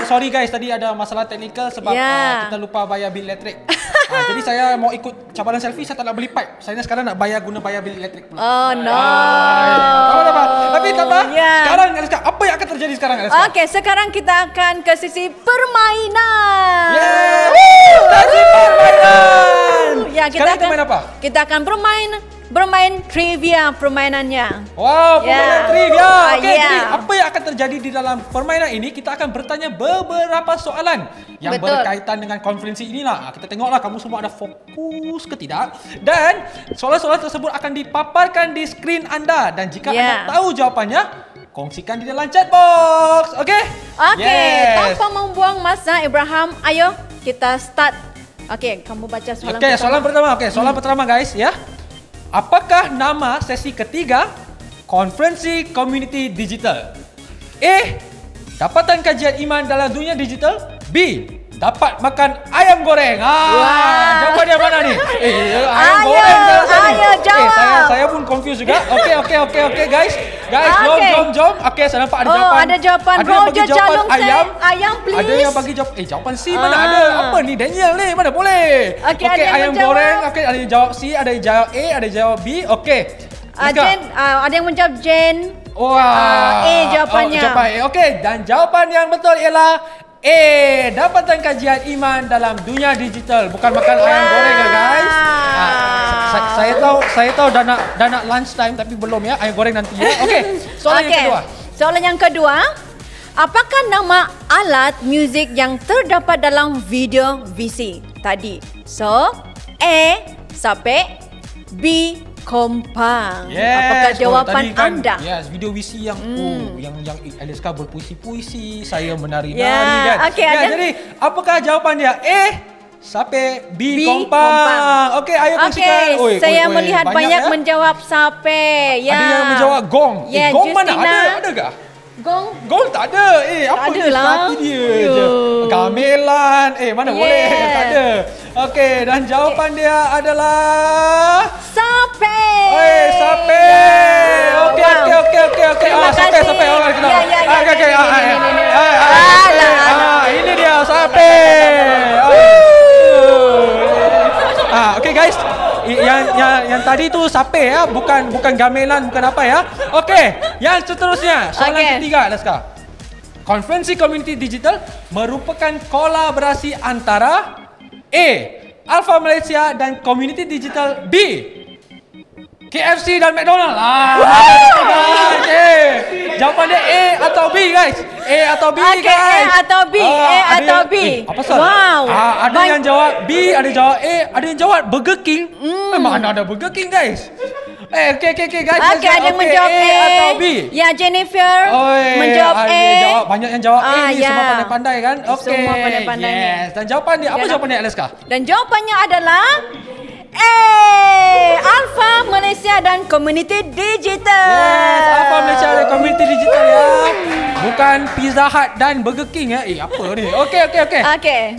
Sorry guys, tadi ada masalah teknikal sebab kita lupa bayar bil elektrik. Jadi saya mau ikut cabaran selfie, saya tak nak beli pipe. Saya sekarang nak bayar bil elektrik pula. Oh no. Tapi tak apa. Sekarang Aliska, apa yang akan terjadi sekarang Aliska? Okey, sekarang kita akan ke sisi permainan. Sesi permainan. Ya, sekarang kita main apa? Kita akan bermain trivia permainannya. Wow, permainan trivia. Okey, jadi apa yang akan terjadi di dalam permainan ini? Kita akan bertanya beberapa soalan yang berkaitan dengan konferensi inilah. Kita tengoklah kamu semua ada fokus ke tidak. Dan soalan-soalan tersebut akan dipaparkan di skrin anda. Dan jika anda tahu jawapannya, kongsikan di dalam chat box. Okey? Okey, tanpa membuang masa Abraham, ayo kita start. Okey, kamu baca soalan pertama. Soalan pertama. Okey, soalan pertama guys ya. Apakah nama sesi ketiga konferensi community digital? A. Dapatan kajian iman dalam dunia digital. B. Dapat makan ayam goreng. Jawapan dia mana ni? Ayam goreng ayo jawab. Saya pun confused juga. Okey guys. Jom. Okey, saya nampak ada jawapan. Ada jawapan. Roger Jalung ayam please. Ada yang bagi jawapan. Jawapan C mana ada? Apa ni Daniel ni? Mana boleh? Okey, ayam goreng. Okey, ada yang jawab C, ada yang jawab A, ada yang jawab B. Okey. Ada yang menjawab Jen. A jawapannya. Okey, dan jawapan yang betul ialah dapatan kajian iman dalam dunia digital. Bukan makan ayam goreng ya guys. Saya tahu dah nak lunch time tapi belum ya. Ayam goreng nanti ya. Okey, soalan yang kedua. Soalan yang kedua, apakah nama alat muzik yang terdapat dalam video VC tadi? So, A. Sapek, B. Kompang. Apakah jawapan anda? Yes, video VC yang yang Aliska berpuisi-puisi, saya menari-nari kan. Jadi apakah jawapan dia? A. Sape, B. Kompang. Okey, ayo kongsikan. Saya melihat banyak menjawab sape. Ada yang menjawab gong. Gong mana ada? Adakah? Gong tak ada. Apa ni hati dia je. Gamelan. Mana boleh? Tak ada. Okey, dan jawapan dia adalah sape. Sape. Okey. Sape. Okey. Ini dia sape. Okey guys. Yang tadi tu sape ya, bukan gamelan, bukan apa ya. Okey, yang seterusnya, soalan ketiga Alaska. Konferensi community digital merupakan kolaborasi antara A. Alpha Malaysia dan community digital. B. KFC dan McDonald. Jawapan dia A atau B guys. A atau B guys. A atau B. Apa salah? Wow. Ada yang jawab B, ada yang jawab A, ada yang jawab Burger King. Mana ada Burger King guys? Okay guys. Okey, ada yang menjawab A atau B. Ya, Jennifer menjawab A. Banyak yang jawab A ni, semua pandai-pandai kan? Okey. Semua pandai-pandai. Yes. Dan jawapan dia, apa jawapan dia Alaska? Dan jawapannya adalah Alpha Malaysia dan Community Digital. Yes, Alpha Malaysia dan Community Digital ya. Bukan Pizza Hut dan Burger King ya. Apa ni? Okey.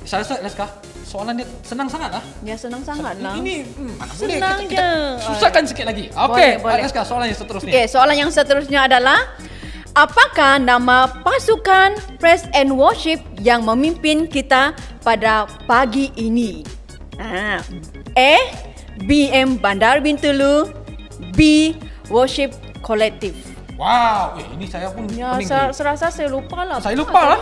Saya rasa Alaska, soalan dia senang sangat lah. Ya, senang sangat lah. Ini mana boleh kita susahkan sikit lagi. Okey, Alaska, soalan yang seterusnya. Okey, soalan yang seterusnya adalah apakah nama pasukan Praise and Worship yang memimpin kita pada pagi ini? A. BM Bandar Bintulu, B. Worship Collective. Wow, ini saya pun pening. Serasa saya lupa lah. Saya lupa lah.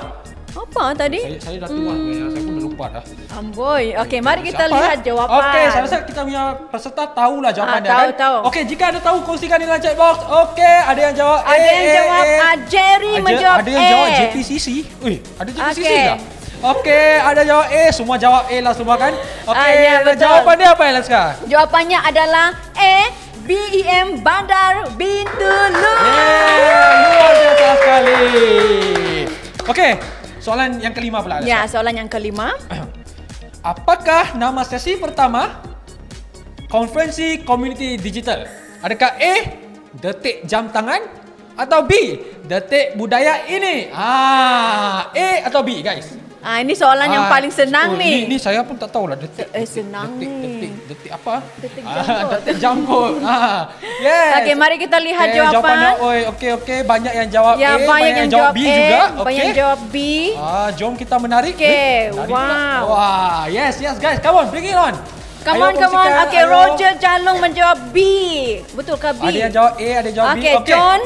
Apa tadi? Saya dah tua, saya pun dah lupa dah. Amboi. Okey, mari kita lihat jawapan. Okey, saya rasa kita punya peserta tahulah jawapan dia kan. Tahu. Okey, jika anda tahu kongsikan di dalam chat box. Okey, ada yang jawab A. Ada yang jawab Jerry menjawab A. Ada yang jawab JPCC. Ada JPCC ke? Okey, ada jawab A. Semua jawab A lah semua kan? Okey, jawapan dia apa Alaska? Jawapannya adalah A. BEM Bandar Bintulu. Luar biasa sekali. Okey, soalan yang kelima pula Alaska. Ya, soalan yang kelima. Apakah nama sesi pertama konferensi community digital? Adakah A. Detik jam tangan atau B. Detik budaya ini? A atau B guys? Ini soalan yang paling senang ni. Ini saya pun tak tahulah detik. Senang ni. Detik apa? Detik janggut. Detik janggut. Yes. Okey, mari kita lihat jawapan. Okey. Banyak yang jawab ya, A, banyak yang jawab B juga. Banyak yang jawab B. Jom kita menarik. Okey, wow. Wah, yes guys. Come on, bring it on. Come on. Okey, Roger Jalung menjawab B. Betulkah B? Ada yang jawab A, ada yang jawab B. Okey, John.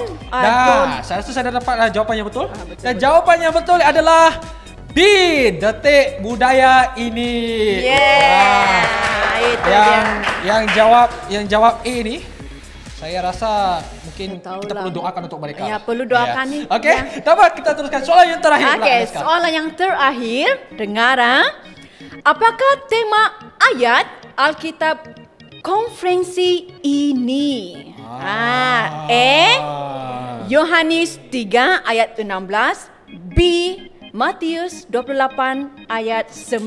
Saya rasa saya dah dapat jawapan yang betul. Dan jawapan yang betul adalah B, detik budaya ini. Itu dia. Yang jawab A ni, saya rasa mungkin kita perlu doakan untuk mereka. Ya, perlu doakan ni. Okey, dapat kita teruskan soalan yang terakhir. Okey, soalan yang terakhir, dengar. Apakah tema ayat Alkitab konferensi ini? A. Yohanes 3 ayat 16. B. Matius 28 ayat 19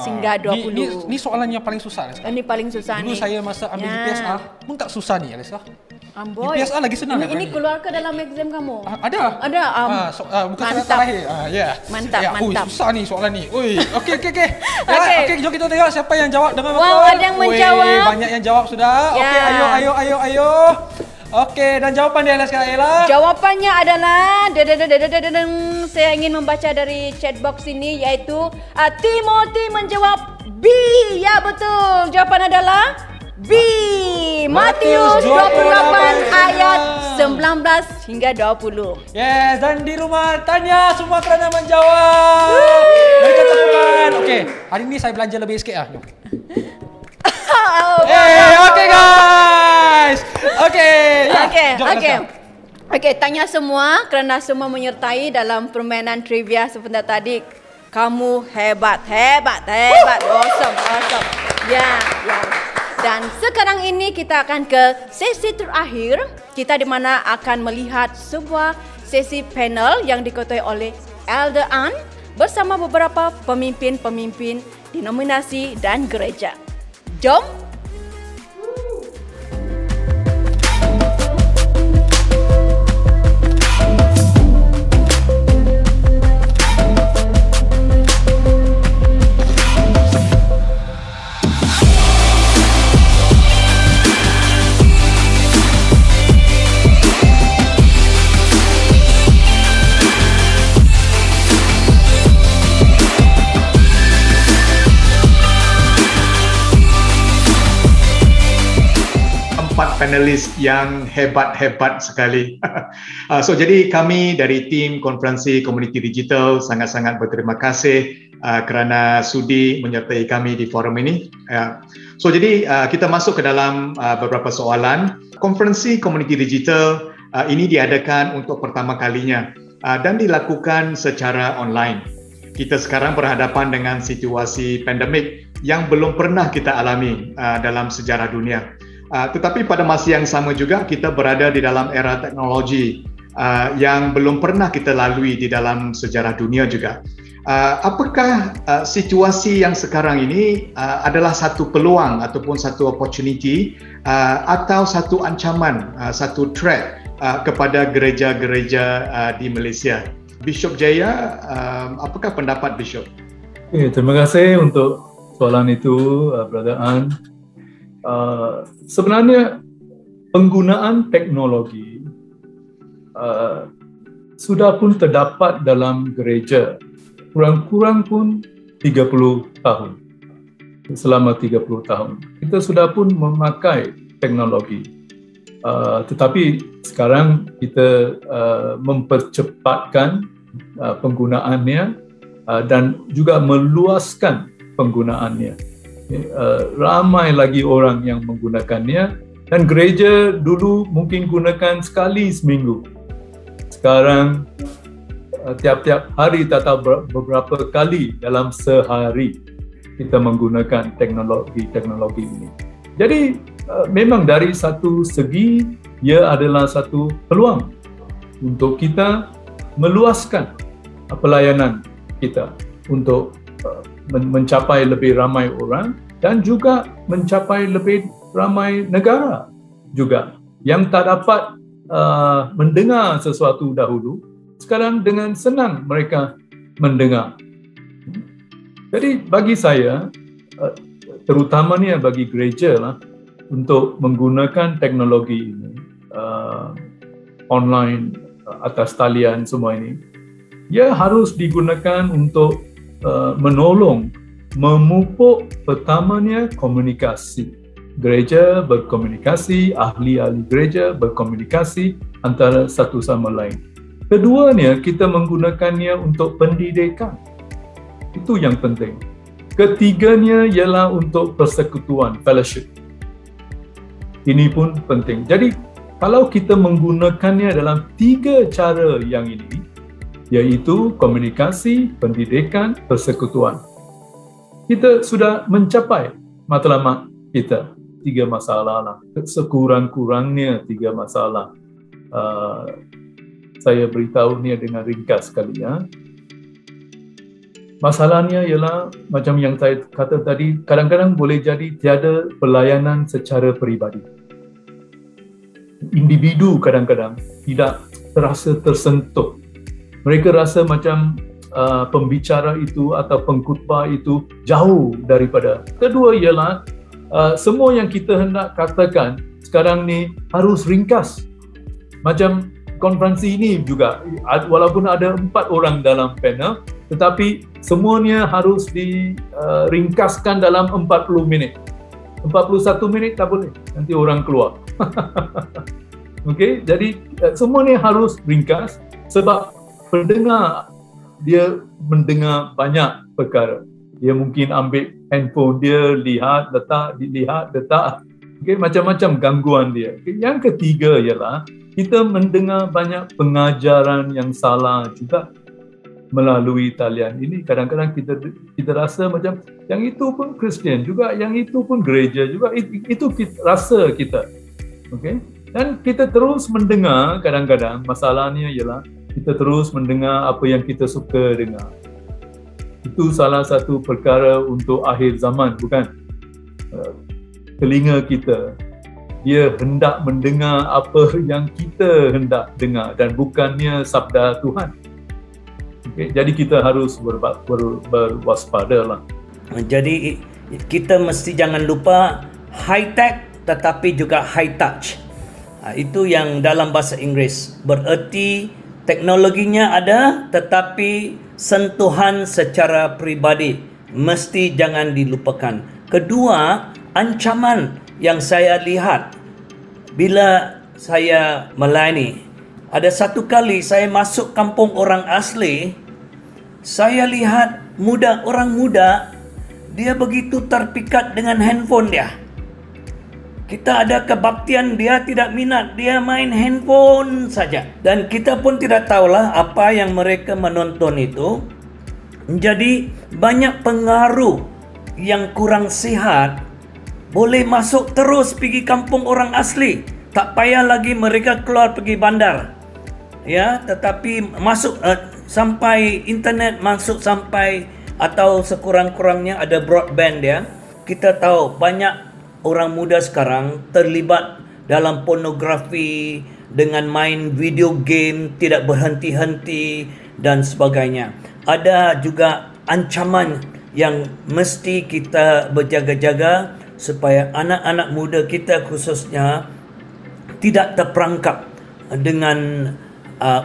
hingga 20. Ini soalan yang paling susah. Ini paling susah ni. Dulu saya masa ambil UPSA pun tak susah ni, Alisa. UPSA lagi senang. Ini keluar ke dalam exam kamu? Ada. Bukan soalan mantap. terakhir. Mantap. Susah ni soalan ni. Okey. Okey, jom kita tengok siapa yang jawab dengan betul. Wow, ada yang menjawab. Banyak yang jawab sudah. Okey, ayo. Okey, dan jawapan dia adalah jawapannya adalah saya ingin membaca dari chat box ini, iaitu Timothy menjawab B. Ya, betul. Jawapan adalah B. Matius 28 ayat 19 hingga 20. Yes, dan di rumah tanya semua kerana menjawab. Mereka tepukan. Okey, hari ini saya belanja lebih sikit lah. Okey guys. Okey, tanya semua kerana semua menyertai dalam permainan trivia sebentar tadi. Kamu hebat. Awesome. Ya. Dan sekarang ini kita akan ke sesi terakhir kita, di mana akan melihat sebuah sesi panel yang diketuai oleh Elder Ann bersama beberapa pemimpin-pemimpin denominasi dan gereja. Jom. Panelis yang hebat sekali. Jadi kami dari tim Konferensi Komuniti Digital sangat-sangat berterima kasih kerana sudi menyertai kami di forum ini. Jadi kita masuk ke dalam beberapa soalan. Konferensi Komuniti Digital ini diadakan untuk pertama kalinya dan dilakukan secara online. Kita sekarang berhadapan dengan situasi pandemik yang belum pernah kita alami dalam sejarah dunia. Tetapi pada masa yang sama juga kita berada di dalam era teknologi yang belum pernah kita lalui di dalam sejarah dunia juga. Apakah situasi yang sekarang ini adalah satu peluang ataupun satu opportunity atau satu ancaman, satu threat kepada gereja-gereja di Malaysia? Bishop Jaya, apakah pendapat Bishop? Terima kasih untuk soalan itu, Brother Ann. Sebenarnya penggunaan teknologi sudah pun terdapat dalam gereja kurang-kurang pun 30 tahun. Selama 30 tahun kita sudah pun memakai teknologi, tetapi sekarang kita mempercepatkan penggunaannya dan juga meluaskan penggunaannya. Ramai lagi orang yang menggunakannya, dan gereja dulu mungkin gunakan sekali seminggu. Sekarang tiap-tiap hari atau beberapa kali dalam sehari kita menggunakan teknologi ini. Jadi memang dari satu segi ia adalah satu peluang untuk kita meluaskan pelayanan kita untuk mencapai lebih ramai orang dan juga mencapai lebih ramai negara juga yang tak dapat mendengar sesuatu dahulu. Sekarang dengan senang mereka mendengar. Jadi bagi saya, terutamanya bagi gereja lah, untuk menggunakan teknologi ini, online, atas talian semua ini, ia harus digunakan untuk menolong, memupuk pertamanya komunikasi. Gereja berkomunikasi, ahli-ahli gereja berkomunikasi antara satu sama lain. Keduanya, kita menggunakannya untuk pendidikan. Itu yang penting. Ketiganya ialah untuk persekutuan, fellowship. Ini pun penting. Jadi, kalau kita menggunakannya dalam 3 cara yang ini, yaitu komunikasi, pendidikan, persekutuan, kita sudah mencapai matlamat kita. 3 masalah lah. Sekurang-kurangnya 3 masalah. Saya beritahu ni dengan ringkas sekali ya. Masalahnya ialah macam yang saya kata tadi, kadang-kadang boleh jadi tiada pelayanan secara peribadi. Individu kadang-kadang tidak terasa tersentuh. Mereka rasa macam pembicara itu atau pengkhotbah itu jauh daripada. Kedua ialah semua yang kita hendak katakan sekarang ni harus ringkas. Macam konferensi ini juga, walaupun ada 4 orang dalam panel, tetapi semuanya harus diringkaskan dalam 40 minit. 41 minit tak boleh, nanti orang keluar. Okey, jadi semuanya harus ringkas sebab pendengar dia mendengar banyak perkara. Dia mungkin ambil handphone dia, lihat, letak. Okey, macam-macam gangguan dia. Okay. Yang ketiga ialah kita mendengar banyak pengajaran yang salah juga melalui talian ini. Kadang-kadang kita rasa macam yang itu pun Kristian juga, yang itu pun gereja juga, itu rasa kita. Okay? Dan kita terus mendengar, kadang-kadang masalahnya ialah kita terus mendengar apa yang kita suka dengar. Itu salah satu perkara untuk akhir zaman, bukan? Telinga kita, dia hendak mendengar apa yang kita hendak dengar dan bukannya sabda Tuhan. Okay, jadi kita harus berwaspada lah. Jadi kita mesti jangan lupa high tech tetapi juga high touch. Itu yang dalam bahasa Inggeris. Bererti teknologinya ada tetapi sentuhan secara peribadi mesti jangan dilupakan. Kedua, ancaman yang saya lihat bila saya melayani. Ada satu kali saya masuk kampung orang asli, saya lihat orang muda, dia begitu terpikat dengan handphone dia. Kita ada kebaktian, dia tidak minat, dia main handphone saja. Dan kita pun tidak tahulah apa yang mereka menonton itu. Jadi banyak pengaruh yang kurang sihat boleh masuk terus pergi kampung orang asli. Tak payah lagi mereka keluar pergi bandar. Ya, tetapi masuk sampai internet, masuk sampai atau sekurang-kurangnya ada broadband ya. Kita tahu banyak orang muda sekarang terlibat dalam pornografi, dengan main video game tidak berhenti-henti dan sebagainya. Ada juga ancaman yang mesti kita berjaga-jaga supaya anak-anak muda kita khususnya tidak terperangkap dengan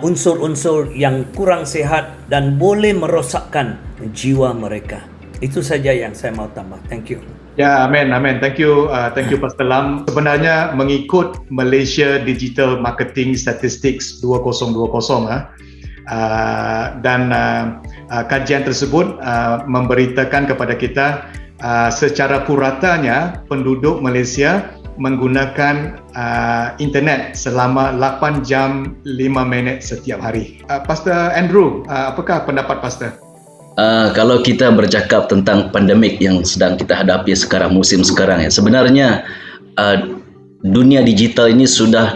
unsur-unsur yang kurang sihat dan boleh merosakkan jiwa mereka. Itu saja yang saya mau tambah. Thank you. Ya, amin. Thank you Pastor Lam. Sebenarnya mengikut Malaysia Digital Marketing Statistics 2020 dan kajian tersebut memberitakan kepada kita secara puratanya penduduk Malaysia menggunakan internet selama 8 jam 5 minit setiap hari. Pastor Andrew, apakah pendapat Pastor? Kalau kita bercakap tentang pandemik yang sedang kita hadapi sekarang, musim sekarang ya, sebenarnya dunia digital ini sudah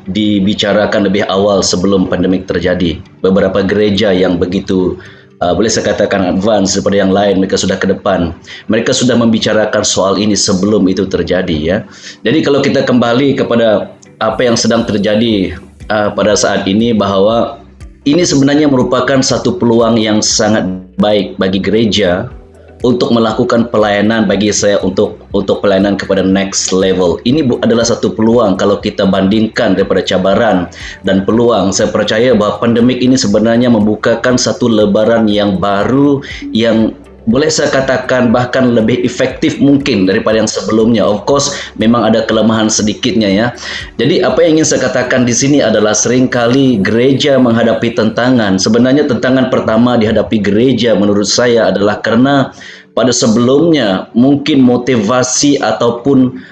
dibicarakan lebih awal sebelum pandemik terjadi. Beberapa gereja yang begitu boleh saya katakan advance daripada yang lain, mereka sudah ke depan. Mereka sudah membicarakan soal ini sebelum itu terjadi ya. Jadi kalau kita kembali kepada apa yang sedang terjadi pada saat ini, bahwa ini sebenarnya merupakan satu peluang yang sangat baik bagi gereja untuk melakukan pelayanan bagi saya untuk pelayanan kepada next level. Ini adalah satu peluang kalau kita bandingkan daripada cabaran dan peluang. Saya percaya bahwa pandemik ini sebenarnya membukakan satu lebaran yang baru yang boleh saya katakan bahkan lebih efektif mungkin daripada yang sebelumnya. Of course, memang ada kelemahan sedikitnya ya. Jadi apa yang ingin saya katakan di sini adalah seringkali gereja menghadapi tantangan. Sebenarnya tantangan pertama dihadapi gereja menurut saya adalah karena pada sebelumnya mungkin motivasi ataupun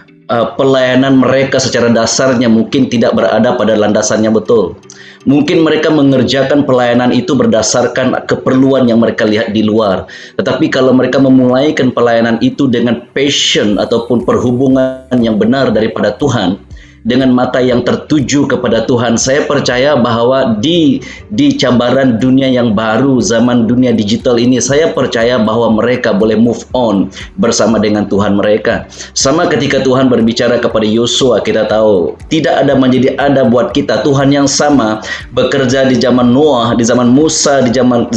pelayanan mereka secara dasarnya mungkin tidak berada pada landasannya betul. Mungkin mereka mengerjakan pelayanan itu berdasarkan keperluan yang mereka lihat di luar. Tetapi kalau mereka memulaikan pelayanan itu dengan passion ataupun perhubungan yang benar daripada Tuhan, dengan mata yang tertuju kepada Tuhan, saya percaya bahwa di cabaran dunia yang baru, zaman dunia digital ini, saya percaya bahwa mereka boleh move on bersama dengan Tuhan mereka. Sama ketika Tuhan berbicara kepada Yosua, kita tahu tidak ada menjadi ada buat kita. Tuhan yang sama bekerja di zaman Noah, di zaman Musa, di zaman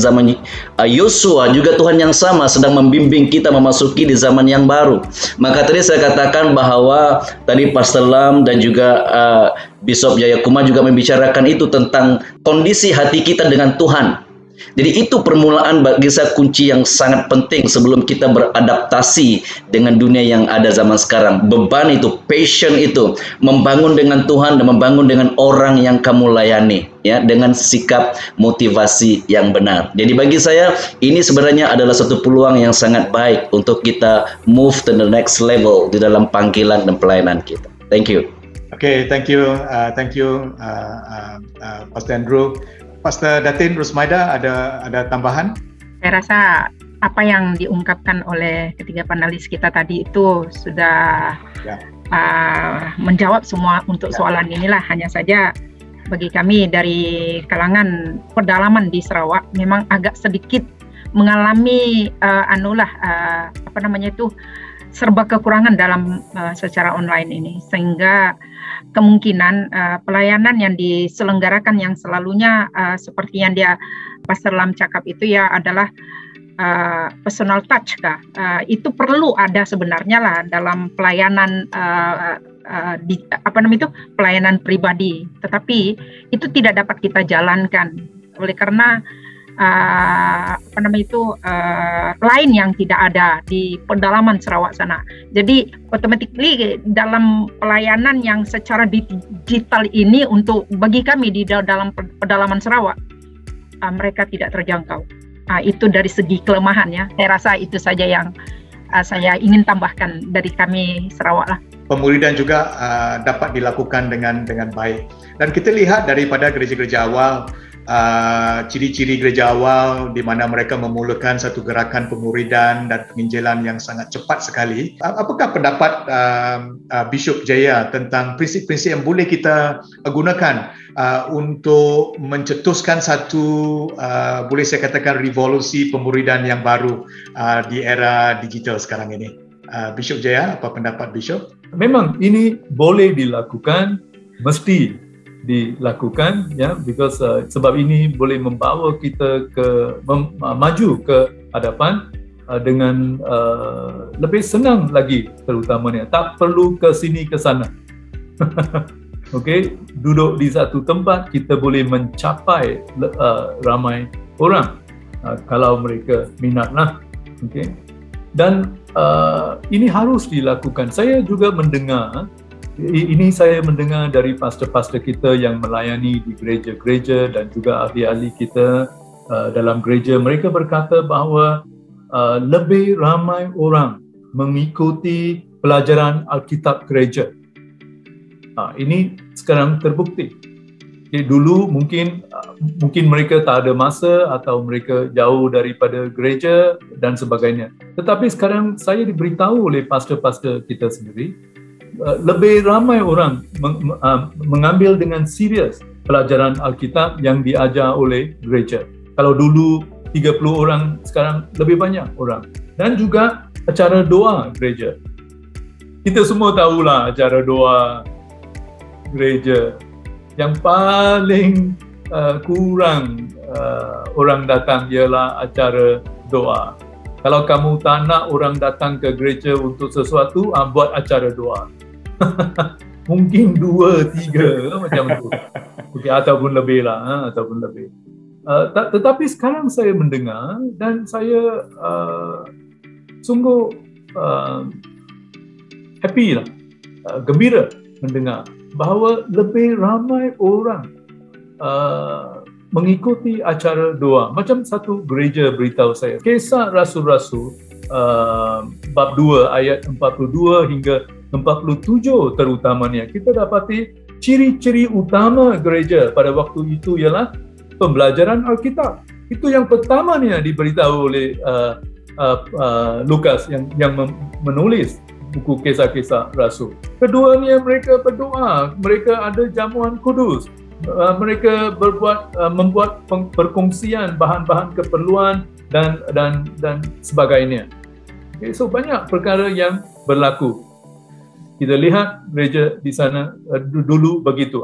Yosua, juga Tuhan yang sama sedang membimbing kita memasuki di zaman yang baru. Maka tadi saya katakan bahwa tadi Pastor Lam dan juga Bishop Jayakumar juga membicarakan itu tentang kondisi hati kita dengan Tuhan. Jadi itu permulaan bagi saya kunci yang sangat penting sebelum kita beradaptasi dengan dunia yang ada zaman sekarang. Beban itu, passion itu, membangun dengan Tuhan dan membangun dengan orang yang kamu layani, ya, dengan sikap motivasi yang benar. Jadi bagi saya ini sebenarnya adalah satu peluang yang sangat baik untuk kita move to the next level di dalam panggilan dan pelayanan kita. Thank you. Okay, thank you, Pastor Andrew. Pastor Datin Rusmaida, ada tambahan? Saya rasa apa yang diungkapkan oleh ketiga panelis kita tadi itu sudah menjawab semua untuk soalan inilah. Hanya saja bagi kami dari kalangan pedalaman di Sarawak memang agak sedikit mengalami serba kekurangan dalam secara online ini, sehingga kemungkinan pelayanan yang diselenggarakan yang selalunya seperti yang Pastor Lam cakap itu ya adalah personal touch kah? Itu perlu ada sebenarnya lah dalam pelayanan pelayanan pribadi, tetapi itu tidak dapat kita jalankan oleh karena lain yang tidak ada di pedalaman Sarawak sana. Jadi automatically dalam pelayanan yang secara digital ini untuk bagi kami di dalam pedalaman Sarawak mereka tidak terjangkau. Itu dari segi kelemahannya. Saya rasa itu saja yang saya ingin tambahkan dari kami Sarawak lah. Pemuridan juga dapat dilakukan dengan baik. Dan kita lihat daripada gereja-gereja awal, ciri-ciri gereja awal di mana mereka memulakan satu gerakan pemuridan dan penginjilan yang sangat cepat sekali. Apakah pendapat Bishop Jaya tentang prinsip-prinsip yang boleh kita gunakan untuk mencetuskan satu boleh saya katakan revolusi pemuridan yang baru di era digital sekarang ini? Bishop Jaya, apa pendapat Bishop? Memang ini boleh dilakukan, mesti dilakukan, ya, because sebab ini boleh membawa kita maju ke hadapan dengan lebih senang lagi, terutamanya tak perlu ke sini ke sana. Okey, duduk di satu tempat kita boleh mencapai ramai orang kalau mereka minatlah. Okey, dan ini harus dilakukan. Saya juga mendengar dari pastor-pastor kita yang melayani di gereja-gereja dan juga ahli-ahli kita dalam gereja. Mereka berkata bahawa lebih ramai orang mengikuti pelajaran Alkitab gereja. Ini sekarang terbukti. Jadi dulu mungkin mereka tak ada masa atau mereka jauh daripada gereja dan sebagainya. Tetapi sekarang saya diberitahu oleh pastor-pastor kita sendiri, lebih ramai orang mengambil dengan serius pelajaran Alkitab yang diajar oleh gereja. Kalau dulu 30 orang, sekarang lebih banyak orang. Dan juga acara doa gereja. Kita semua tahulah acara doa gereja yang paling kurang orang datang ialah acara doa. Kalau kamu tak nak orang datang ke gereja untuk sesuatu, buat acara doa. Mungkin 2, 3 macam tu. Okay, ataupun lebih lah, ataupun lebih. Tetapi sekarang saya mendengar dan saya sungguh happy lah, gembira mendengar bahawa lebih ramai orang mengikuti acara doa. Macam satu gereja beritahu saya, Kisah Rasul-Rasul bab 2 ayat 42 hingga 47 terutamanya, kita dapati ciri-ciri utama gereja pada waktu itu ialah pembelajaran Alkitab. Itu yang pertamanya diberitahu oleh Lukas yang menulis buku Kisah-Kisah Rasul. Keduanya, mereka berdoa, mereka ada jamuan kudus, mereka membuat perkongsian bahan-bahan keperluan dan sebagainya. Okay, so banyak perkara yang berlaku. Kita lihat gereja di sana dulu begitu,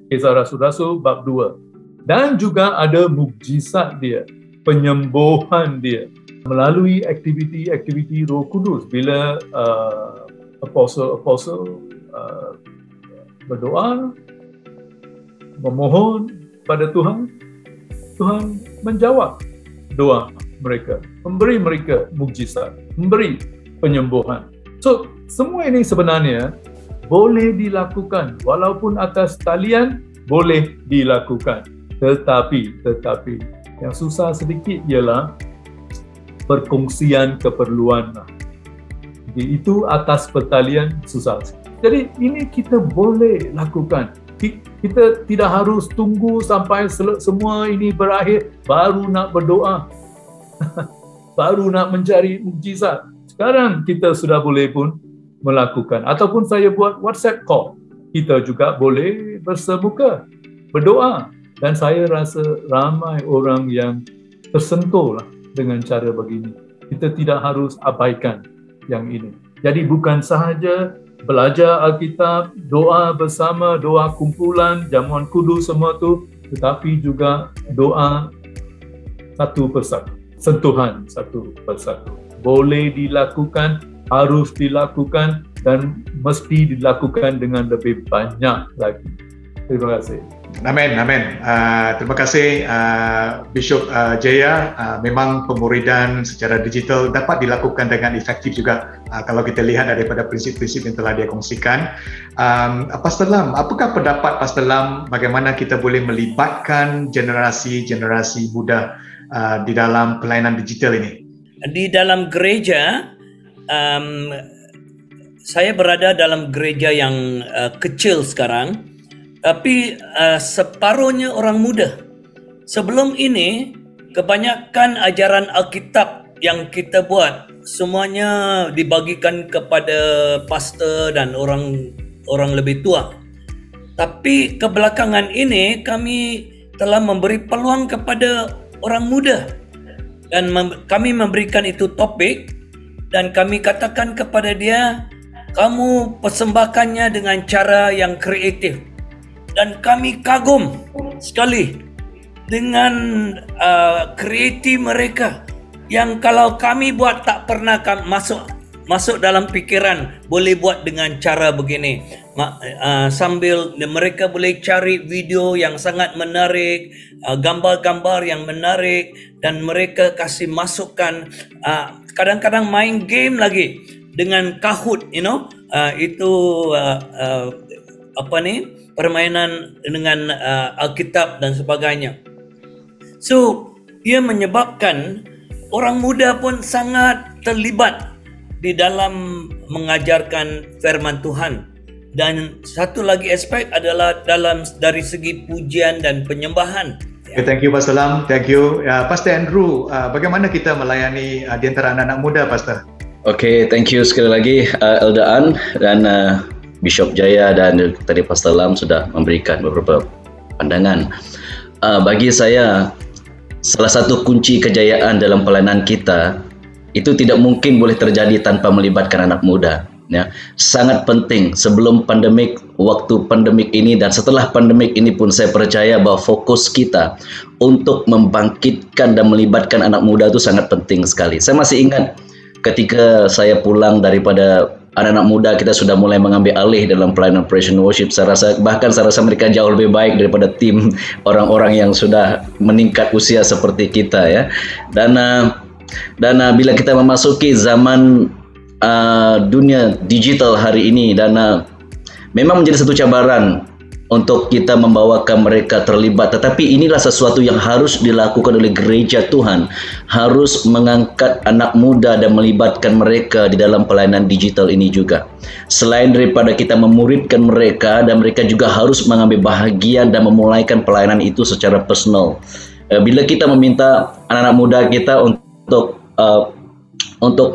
Kisah Rasul-Rasul bab 2. Dan juga ada mukjizat dia, penyembuhan dia melalui aktiviti-aktiviti Roh Kudus. Bila apostle berdoa, memohon pada Tuhan, Tuhan menjawab doa mereka, memberi mereka mukjizat, memberi penyembuhan. So, semua ini sebenarnya boleh dilakukan, walaupun atas talian boleh dilakukan. Tetapi yang susah sedikit ialah perkongsian keperluan. Jadi itu atas pertalian susah. Jadi ini kita boleh lakukan. Kita tidak harus tunggu sampai semua ini berakhir baru nak berdoa, baru nak mencari mukjizat. Sekarang kita sudah boleh pun melakukan. Ataupun saya buat WhatsApp call, kita juga boleh bersemuka, berdoa. Dan saya rasa ramai orang yang tersentuh lah dengan cara begini. Kita tidak harus abaikan yang ini. Jadi bukan sahaja belajar Alkitab, doa bersama, doa kumpulan, jamuan kudus semua tu, tetapi juga doa satu persatu, sentuhan satu persatu. Boleh dilakukan, harus dilakukan dan mesti dilakukan dengan lebih banyak lagi. Terima kasih. Amin, amin. Terima kasih Bishop Jaya. Memang pemuridan secara digital dapat dilakukan dengan efektif juga kalau kita lihat daripada prinsip-prinsip yang telah dia kongsikan. Pastor Lam, apakah pendapat Pastor Lam bagaimana kita boleh melibatkan generasi muda di dalam pelayanan digital ini? Di dalam gereja, saya berada dalam gereja yang kecil sekarang. Tapi separuhnya orang muda. Sebelum ini, kebanyakan ajaran Alkitab yang kita buat semuanya dibagikan kepada pastor dan orang lebih tua. Tapi kebelakangan ini kami telah memberi peluang kepada orang muda dan kami memberikan itu topik dan kami katakan kepada dia, kamu persembahkannya dengan cara yang kreatif. Dan kami kagum sekali dengan kreatif mereka yang kalau kami buat tak pernah masuk dalam pikiran boleh buat dengan cara begini. Sambil mereka boleh cari video yang sangat menarik, gambar-gambar yang menarik dan mereka kasih masukan. Kadang-kadang main game lagi dengan Kahoot, itu permainan dengan Alkitab dan sebagainya. So, ia menyebabkan orang muda pun sangat terlibat di dalam mengajarkan firman Tuhan. Dan satu lagi aspek adalah dari segi pujian dan penyembahan. Okay, thank you Pastor Lam, thank you. Pastor Andrew, bagaimana kita melayani di antara anak-anak muda, Pastor? Okay, thank you sekali lagi Elder An dan Bishop Jaya dan tadi Pastor Lam sudah memberikan beberapa pandangan. Bagi saya, salah satu kunci kejayaan dalam pelayanan kita itu tidak mungkin boleh terjadi tanpa melibatkan anak muda. Ya, sangat penting sebelum pandemik waktu pandemik ini dan setelah pandemik ini pun saya percaya bahwa fokus kita untuk membangkitkan dan melibatkan anak muda itu sangat penting sekali. Saya masih ingat ketika saya pulang daripada anak-anak muda, kita sudah mulai mengambil alih dalam pelayanan praise and worship. Saya rasa mereka jauh lebih baik daripada tim orang-orang yang sudah meningkat usia seperti kita ya. Dan bila kita memasuki zaman dunia digital hari ini, dan memang menjadi satu cabaran untuk kita membawakan mereka terlibat, tetapi inilah sesuatu yang harus dilakukan oleh gereja Tuhan, harus mengangkat anak muda dan melibatkan mereka di dalam pelayanan digital ini juga. Selain daripada kita memuridkan mereka, dan mereka juga harus mengambil bahagian dan memulaikan pelayanan itu secara personal. Bila kita meminta anak-anak muda kita untuk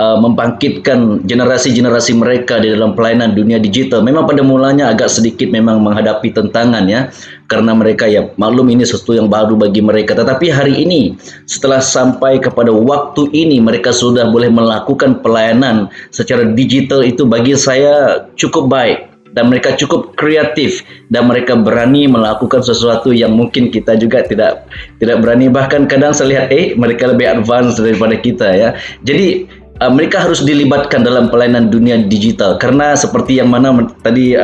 membangkitkan generasi-generasi mereka di dalam pelayanan dunia digital, memang pada mulanya agak sedikit memang menghadapi tantangan ya, karena mereka ya maklum ini sesuatu yang baru bagi mereka. Tetapi hari ini setelah sampai kepada waktu ini, mereka sudah boleh melakukan pelayanan secara digital, itu bagi saya cukup baik. Dan mereka cukup kreatif, dan mereka berani melakukan sesuatu yang mungkin kita juga tidak berani. Bahkan kadang saya lihat mereka lebih advance daripada kita ya. Jadi mereka harus dilibatkan dalam pelayanan dunia digital, karena seperti yang mana tadi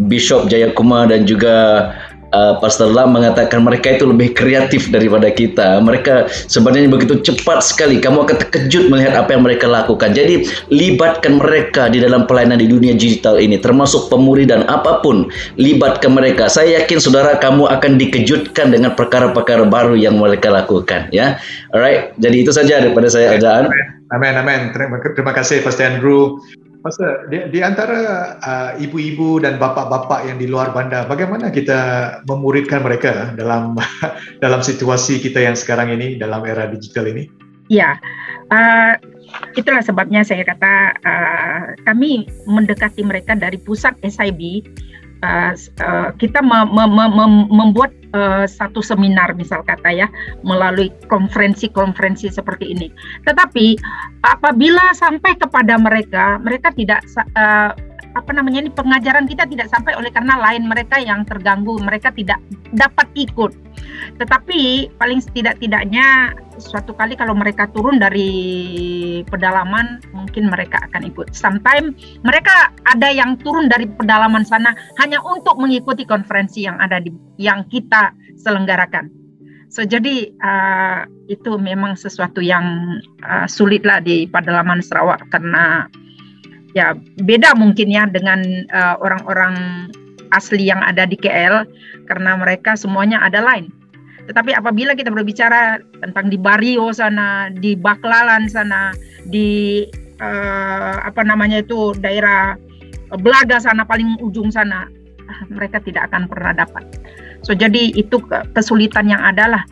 Bishop Jayakumar dan juga Pastor Lam mengatakan, mereka itu lebih kreatif daripada kita. Mereka sebenarnya begitu cepat sekali. Kamu akan terkejut melihat apa yang mereka lakukan. Jadi libatkan mereka di dalam pelayanan di dunia digital ini, termasuk pemuridan apapun. Libatkan mereka. Saya yakin saudara kamu akan dikejutkan dengan perkara-perkara baru yang mereka lakukan ya. Alright. Jadi itu saja daripada saya, Ajaan. Amin. Terima kasih Pastor Andrew. Pastor, di antara ibu-ibu dan bapa-bapa yang di luar bandar, bagaimana kita memuridkan mereka dalam situasi kita yang sekarang ini, dalam era digital ini? Ya, itulah sebabnya saya kata kami mendekati mereka dari pusat SIB. Kita membuat satu seminar misal kata ya, melalui konferensi seperti ini. Tetapi apabila sampai kepada mereka tidak ini pengajaran kita tidak sampai oleh karena lain mereka yang terganggu, mereka tidak dapat ikut. Tetapi paling tidak-tidaknya suatu kali kalau mereka turun dari pedalaman, mungkin mereka akan ikut. Sometimes mereka ada yang turun dari pedalaman sana hanya untuk mengikuti konferensi yang kita selenggarakan. So jadi itu memang sesuatu yang sulit lah di pedalaman Sarawak, karena ya beda mungkin ya dengan orang-orang asli yang ada di KL, karena mereka semuanya ada line. Tetapi apabila kita berbicara tentang di Bario sana, di Baklalan sana, di daerah Belaga sana, paling ujung sana, mereka tidak akan pernah dapat. So jadi itu kesulitan yang ada lah.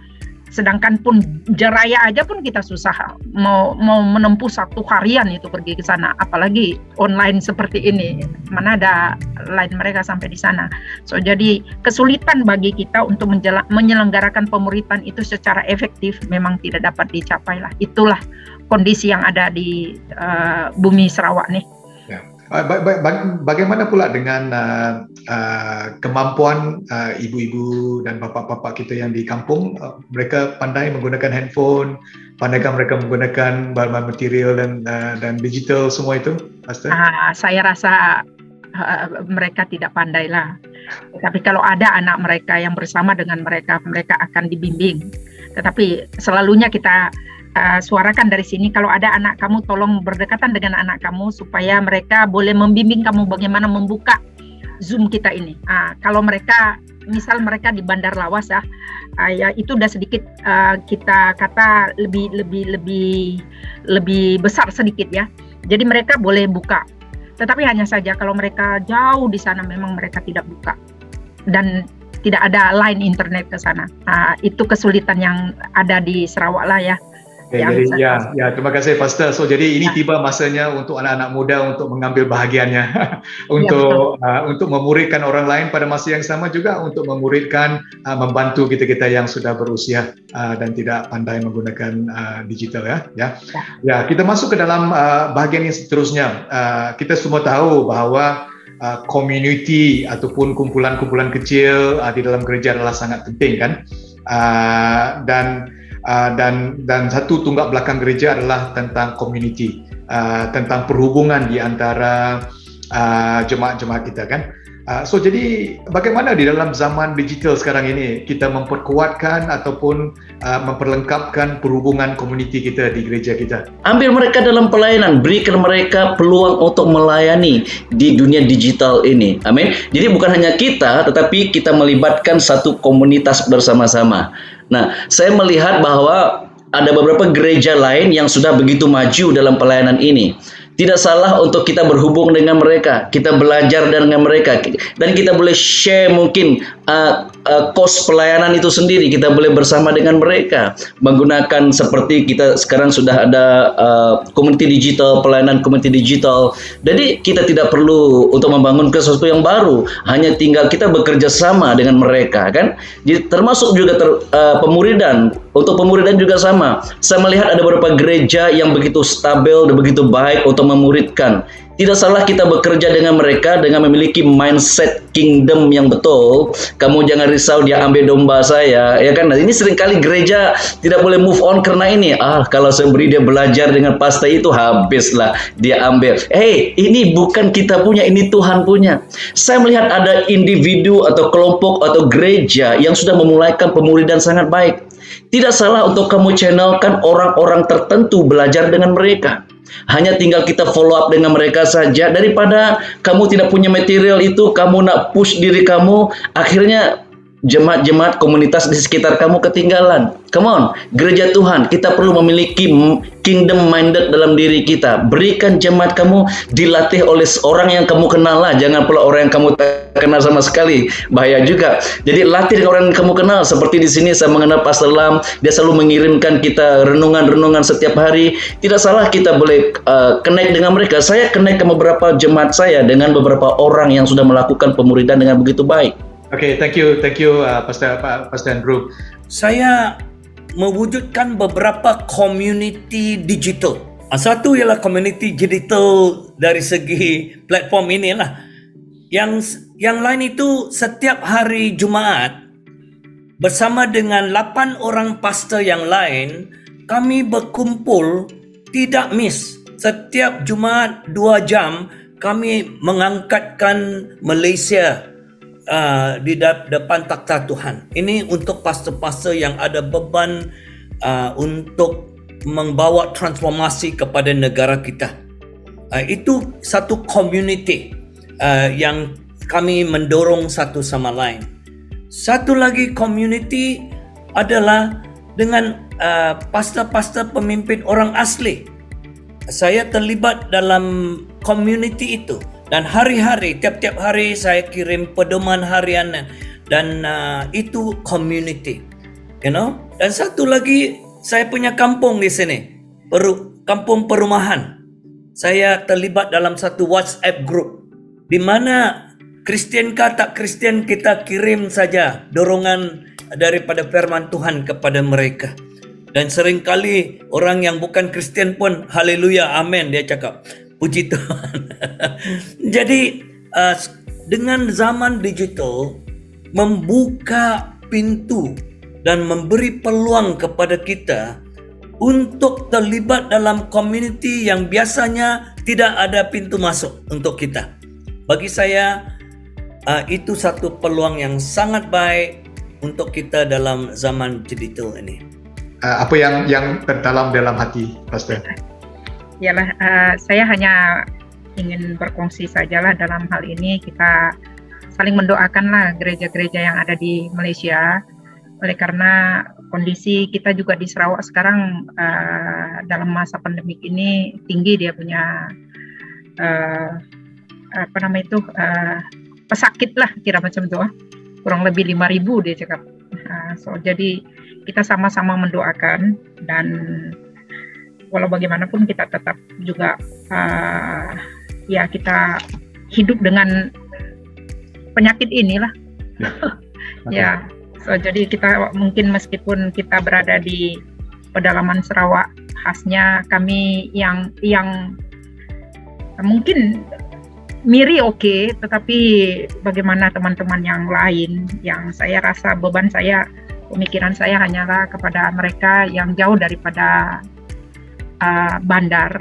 Sedangkan pun Jeraya aja pun kita susah mau menempuh satu harian itu pergi ke sana, apalagi online seperti ini, mana ada line mereka sampai di sana. So jadi kesulitan bagi kita untuk menyelenggarakan pemuritan itu secara efektif memang tidak dapat dicapai lah. Itulah kondisi yang ada di bumi Sarawak nih. Bagaimana pula dengan kemampuan ibu-ibu dan bapa-bapa kita yang di kampung? Mereka pandai menggunakan handphone, pandaikah mereka menggunakan bahan material dan digital semua itu, Pastor? Saya rasa mereka tidak pandai lah. Tapi kalau ada anak mereka yang bersama dengan mereka akan dibimbing. Tetapi selalunya kita suarakan dari sini, kalau ada anak kamu tolong berdekatan dengan anak kamu supaya mereka boleh membimbing kamu bagaimana membuka Zoom kita ini. Kalau mereka misal mereka di Bandar Lawas ya itu udah sedikit kita kata lebih besar sedikit ya. Jadi mereka boleh buka. Tetapi hanya saja kalau mereka jauh di sana memang mereka tidak buka dan tidak ada line internet ke sana. Itu kesulitan yang ada di Sarawak lah ya. Terima kasih Pastor. So jadi ini tiba masanya untuk anak-anak muda untuk mengambil bahagiannya untuk memuridkan orang lain, pada masa yang sama juga untuk memuridkan membantu kita yang sudah berusia dan tidak pandai menggunakan digital ya. Kita masuk ke dalam bahagian yang seterusnya. Kita semua tahu bahawa community ataupun kumpulan-kumpulan kecil di dalam gereja adalah sangat penting kan. Dan satu tunggak belakang gereja adalah tentang community, tentang perhubungan di antara jemaat-jemaat kita kan. So jadi bagaimana di dalam zaman digital sekarang ini kita memperkuatkan ataupun memperlengkapkan perhubungan komuniti kita di gereja kita? Ambil mereka dalam pelayanan, berikan mereka peluang untuk melayani di dunia digital ini. Amin. Jadi bukan hanya kita, tetapi kita melibatkan satu komunitas bersama-sama. Nah, saya melihat bahwa ada beberapa gereja lain yang sudah begitu maju dalam pelayanan ini. Tidak salah untuk kita berhubung dengan mereka, kita belajar dengan mereka, dan kita boleh share mungkin kos pelayanan itu sendiri. Kita boleh bersama dengan mereka menggunakan seperti kita sekarang sudah ada community digital, pelayanan community digital. Jadi kita tidak perlu untuk membangun sesuatu yang baru, hanya tinggal kita bekerja sama dengan mereka kan. Jadi termasuk juga pemuridan. Untuk pemuridan juga sama. Saya melihat ada beberapa gereja yang begitu stabil dan begitu baik untuk memuridkan. Tidak salah kita bekerja dengan mereka dengan memiliki mindset kingdom yang betul. Kamu jangan risau dia ambil domba saya, ya kan? Nah, ini seringkali gereja tidak boleh move on karena ini. Kalau saya beri dia belajar dengan pastor itu, habislah dia ambil. Ini bukan kita punya, ini Tuhan punya. Saya melihat ada individu atau kelompok atau gereja yang sudah memulaikan pemuridan sangat baik. Tidak salah untuk kamu channelkan orang-orang tertentu belajar dengan mereka. Hanya tinggal kita follow up dengan mereka saja. Daripada kamu tidak punya material itu, kamu nak push diri kamu, akhirnya jemaat-jemaat komunitas di sekitar kamu ketinggalan. Come on, gereja Tuhan, kita perlu memiliki kingdom minded dalam diri kita. Berikan jemaat kamu dilatih oleh orang yang kamu kenal lah. Jangan pula orang yang kamu tak kenal sama sekali, bahaya juga. Jadi latih dengan orang yang kamu kenal. Seperti di sini saya mengenal Pastor Lam, dia selalu mengirimkan kita renungan-renungan setiap hari. Tidak salah kita boleh connect dengan mereka. Saya connect ke beberapa jemaat saya dengan beberapa orang yang sudah melakukan pemuridan dengan begitu baik. Okay, thank you, Pastor Andrew. Saya mewujudkan beberapa community digital. Satu ialah community digital dari segi platform inilah. Yang lain itu setiap hari Jumaat bersama dengan 8 orang pastor yang lain, kami berkumpul tidak miss. Setiap Jumaat 2 jam kami mengangkatkan Malaysia di depan takhta Tuhan. Ini untuk pastor-pastor yang ada beban untuk membawa transformasi kepada negara kita. Itu satu community yang kami mendorong satu sama lain. Satu lagi community adalah dengan pastor-pastor pemimpin orang asli. Saya terlibat dalam community itu. Dan hari-hari, tiap-tiap hari saya kirim pedoman harian dan itu community, you know. Dan satu lagi, saya punya kampung di sini, kampung perumahan. Saya terlibat dalam satu WhatsApp group, di mana Kristian kah tak Kristian kita kirim saja dorongan daripada firman Tuhan kepada mereka. Dan seringkali orang yang bukan Kristian pun, haleluya, amin, dia cakap. Puji Tuhan. Jadi dengan zaman digital membuka pintu dan memberi peluang kepada kita untuk terlibat dalam community yang biasanya tidak ada pintu masuk untuk kita. Bagi saya itu satu peluang yang sangat baik untuk kita dalam zaman digital ini. Apa yang terdalam dalam hati, Pastor? Yalah, saya hanya ingin berkongsi sajalah dalam hal ini. Kita saling mendoakanlah gereja-gereja yang ada di Malaysia. Oleh karena kondisi kita juga di Sarawak sekarang dalam masa pandemik ini tinggi dia punya pesakit lah, kira macam itu, kurang lebih 5.000 dia cakap. Jadi kita sama-sama mendoakan, dan walau bagaimanapun kita tetap juga kita hidup dengan penyakit inilah. Ya, jadi kita mungkin meskipun kita berada di pedalaman Sarawak, khasnya kami yang mungkin Miri oke, tetapi bagaimana teman-teman yang lain, yang saya rasa beban saya, pemikiran saya hanyalah kepada mereka yang jauh daripada bandar,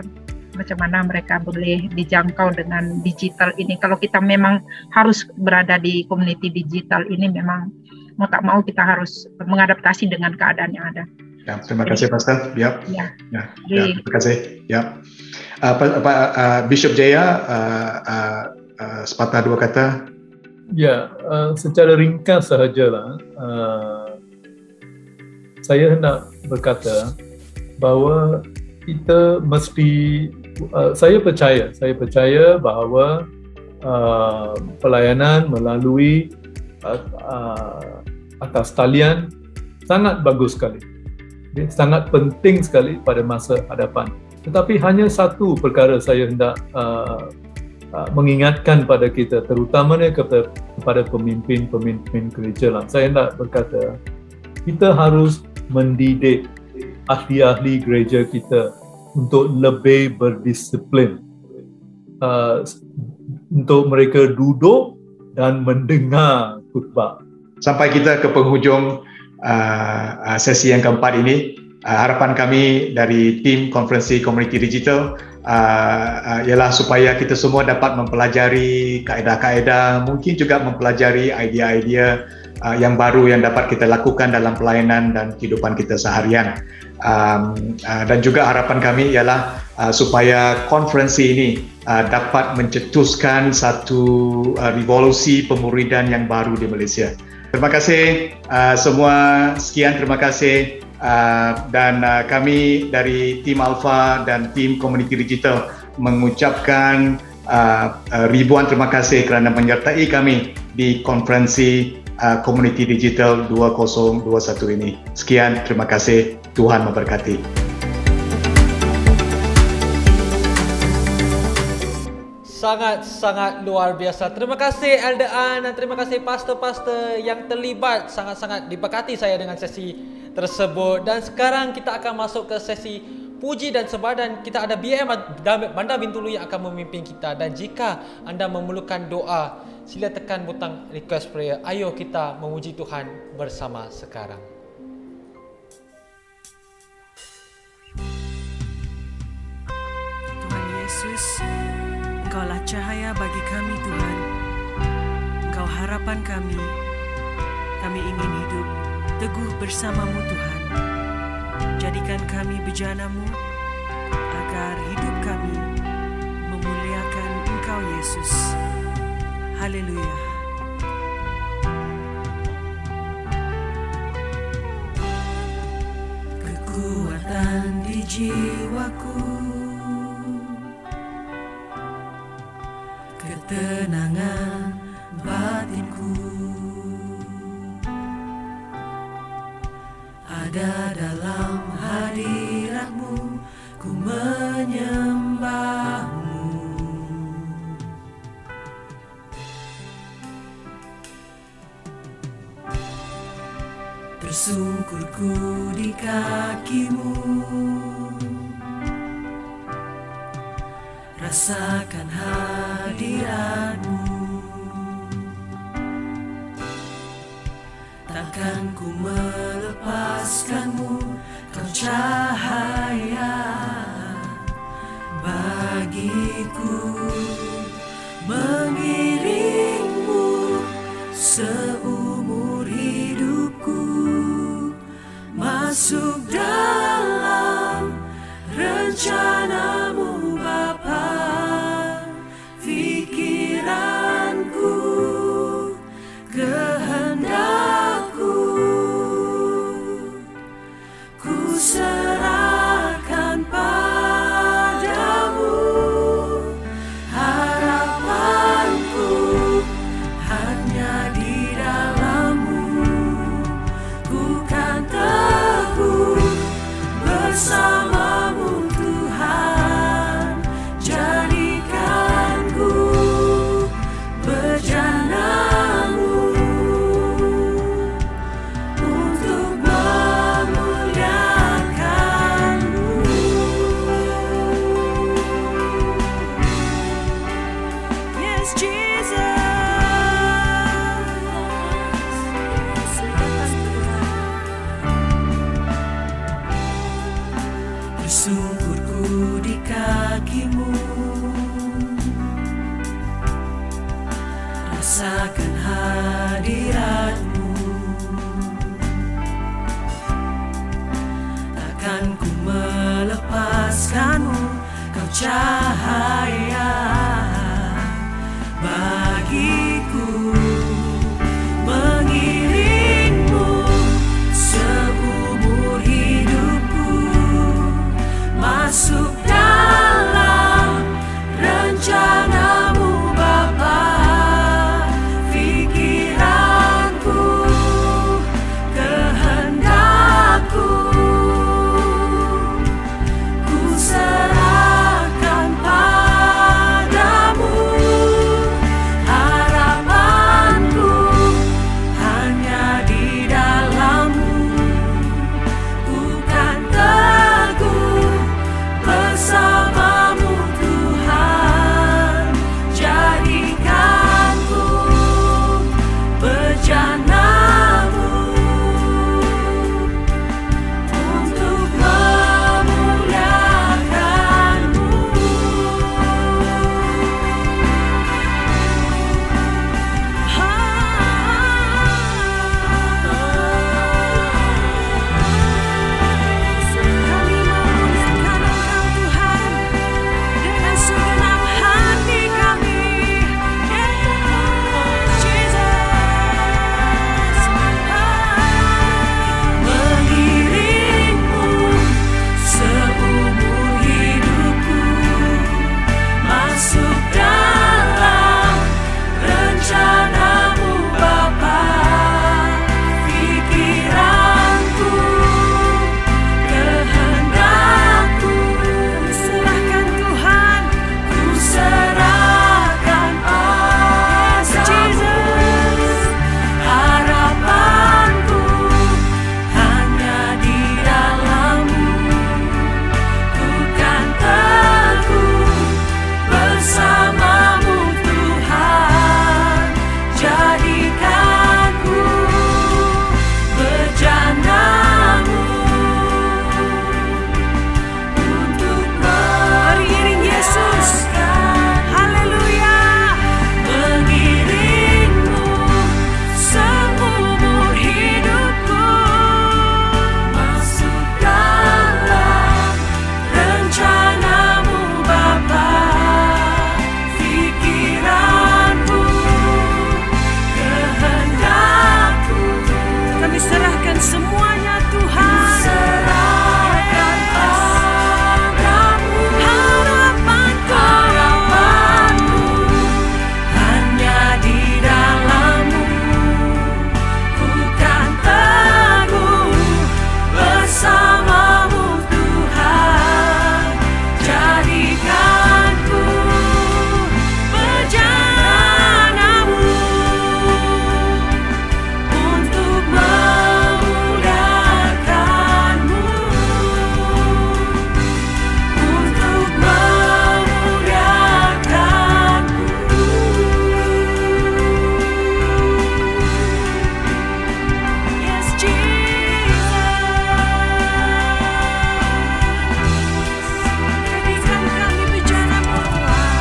macam mana mereka boleh dijangkau dengan digital ini. Kalau kita memang harus berada di community digital ini, memang mau tak mau kita harus mengadaptasi dengan keadaan yang ada. Ya, terima kasih Pastor. Ya, terima kasih. Ya, Bishop Jaya, sepatah dua kata. Ya, secara ringkas sahajalah. Saya hendak berkata bahawa kita mesti, saya percaya bahawa pelayanan melalui atas talian sangat bagus sekali. Sangat penting sekali pada masa hadapan. Tetapi hanya satu perkara saya hendak mengingatkan pada kita, terutamanya kepada pemimpin-pemimpin gereja lah. Saya hendak berkata, kita harus mendidik ahli-ahli gereja kita untuk lebih berdisiplin, untuk mereka duduk dan mendengar khutbah. Sampai kita ke penghujung sesi yang keempat ini, harapan kami dari tim konferensi Komuniti Digital ialah supaya kita semua dapat mempelajari kaedah-kaedah, mungkin juga mempelajari idea-idea yang baru yang dapat kita lakukan dalam pelayanan dan kehidupan kita seharian. Dan juga harapan kami ialah supaya konferensi ini dapat mencetuskan satu revolusi pemuridan yang baru di Malaysia. Terima kasih semua, sekian, terima kasih. Dan kami dari tim Alpha dan tim Komuniti Digital mengucapkan ribuan terima kasih kerana menyertai kami di konferensi Komuniti Digital 2021 ini. Sekian, terima kasih. Tuhan memberkati. Sangat-sangat luar biasa. Terima kasih Elder An dan terima kasih pastor-pastor yang terlibat. Sangat-sangat diberkati saya dengan sesi tersebut. Dan sekarang kita akan masuk ke sesi puji dan sembah, dan kita ada BM Bandar Bintulu yang akan memimpin kita. Dan jika anda memerlukan doa, sila tekan butang request prayer. Ayo kita memuji Tuhan bersama sekarang. Tuhan Yesus, Engkaulah cahaya bagi kami Tuhan. Engkau harapan kami. Kami ingin hidup teguh bersamamu Tuhan. Jadikan kami bejana-Mu agar hidup kami memuliakan Engkau Yesus. Haleluya. Kekuatan di jiwaku, ketenangan batinku ada dalam hadirat-Mu, ku menyembah-Mu. Tersungkurku di kaki-Mu, rasakan hadirat-Mu. Takkan ku melepaskan-Mu, Kau cahaya bagiku. Mengiring-Mu seumur hidupku, masuk dalam rencana-Mu Bapa. Pikiranku, kehendakku, ku serahkan padamu. Harapanku hanya di dalam-Mu, ku kan teguh bersama-Mu Tuhan. Jadikanku bejana-Mu untuk memuliakan-Mu. Bersungkurku di kakimu, rasakan hadiratmu. Takkan ku melepaskanmu, kau cahaya bagiku. Mengiringmu seumur hidupku, masuk dalam rencanamu Bapa. Pikiranku, kehendakku, ku serahkan padamu. Harapanku hanya di dalam-Mu. Ku kan teguh bersama-Mu Tuhan. Jadikanku bejana-Mu untuk memuliakan-Mu. Kami memuliakan Engkau Tuhan dengan segenap hati kami. Mengiringmu seumur hidupku, masuk dalam rencana-Mu Bapa. Pikiranku, kehendakku, kami serahkan Tuhan. Ku serahkan padamu. Harapanku hanya di dalam-Mu. Ku kan teguh bersama-Mu Tuhan. Jadikanku bejana-Mu untuk mengiring Yesus. Haleluya. Mengiringmu seumur hidupku, masuk dalam rencana-Mu Bapa. Pikiranku, kehendakku, kami serahkan semuanya Tuhan. Serahkan padamu. Harapanku hanya di dalam-Mu. Ku kan teguh bersama-Mu Tuhan. Jadikanku bejana-Mu untuk memuliakan-Mu. Untuk memuliakan-Mu. Yes, Jesus. Jadikan kami bejana-Mu Tuhan,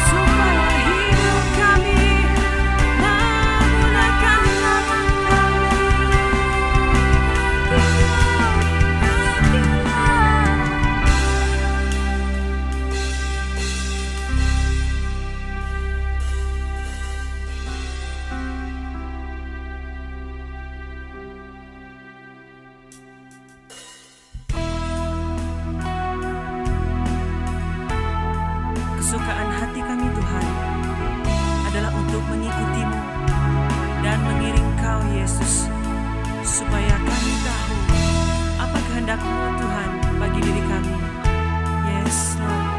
supaya hidup kami memuliakan nama-Mu. Kesukaan hati kami Tuhan adalah untuk mengikuti-Mu dan mengiring Kau Yesus, supaya kami tahu apa kehendak-Mu Tuhan bagi diri kami. Yes, Lord.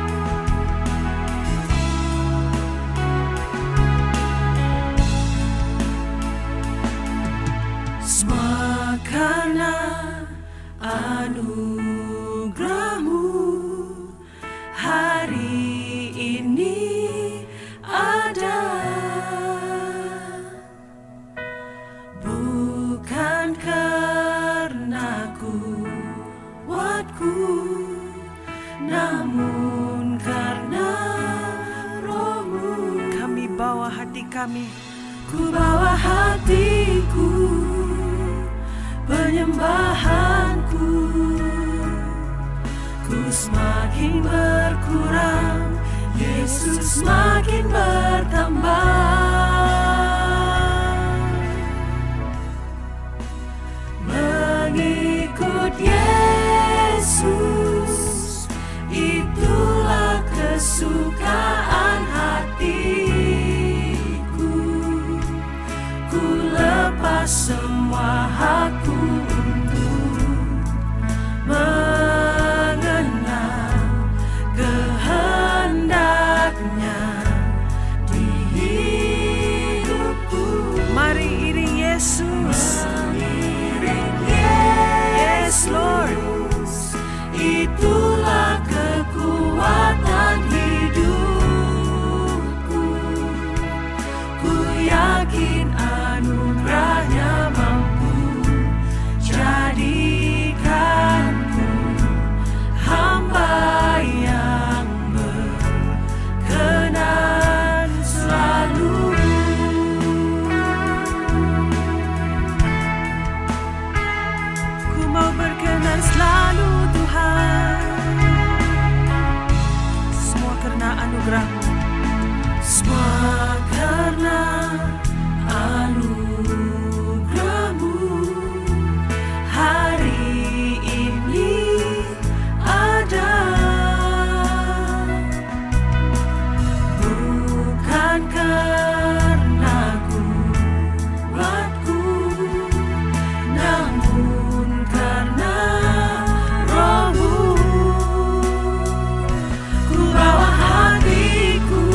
Semua karena anugerah-Mu hari ini ada, bukan karenaku kuatku, namun karena Roh-Mu. Kami bawa hati kami, ku bawa hatiku, penyembahanku, ku semakin berkurang, Yesus semakin bertambah. Mengikut Yesus, itulah kesukaan hatiku. Ku lepas semua hakku untuk mengenal kehendaknya di hidupku. Mari iring Yesus, yes Lord, itulah kekuatan hidupku. Ku yakin anugerahnya mampu jadikanku hamba yang berkenan selalu. Ku mau berkenan selalu Tuhan, semua karena anugerah-Mu, semua karena anugerah-Mu. Hari ini ada, bukan karena kuatku, namun karena Roh-Mu. Ku bawa hatiku,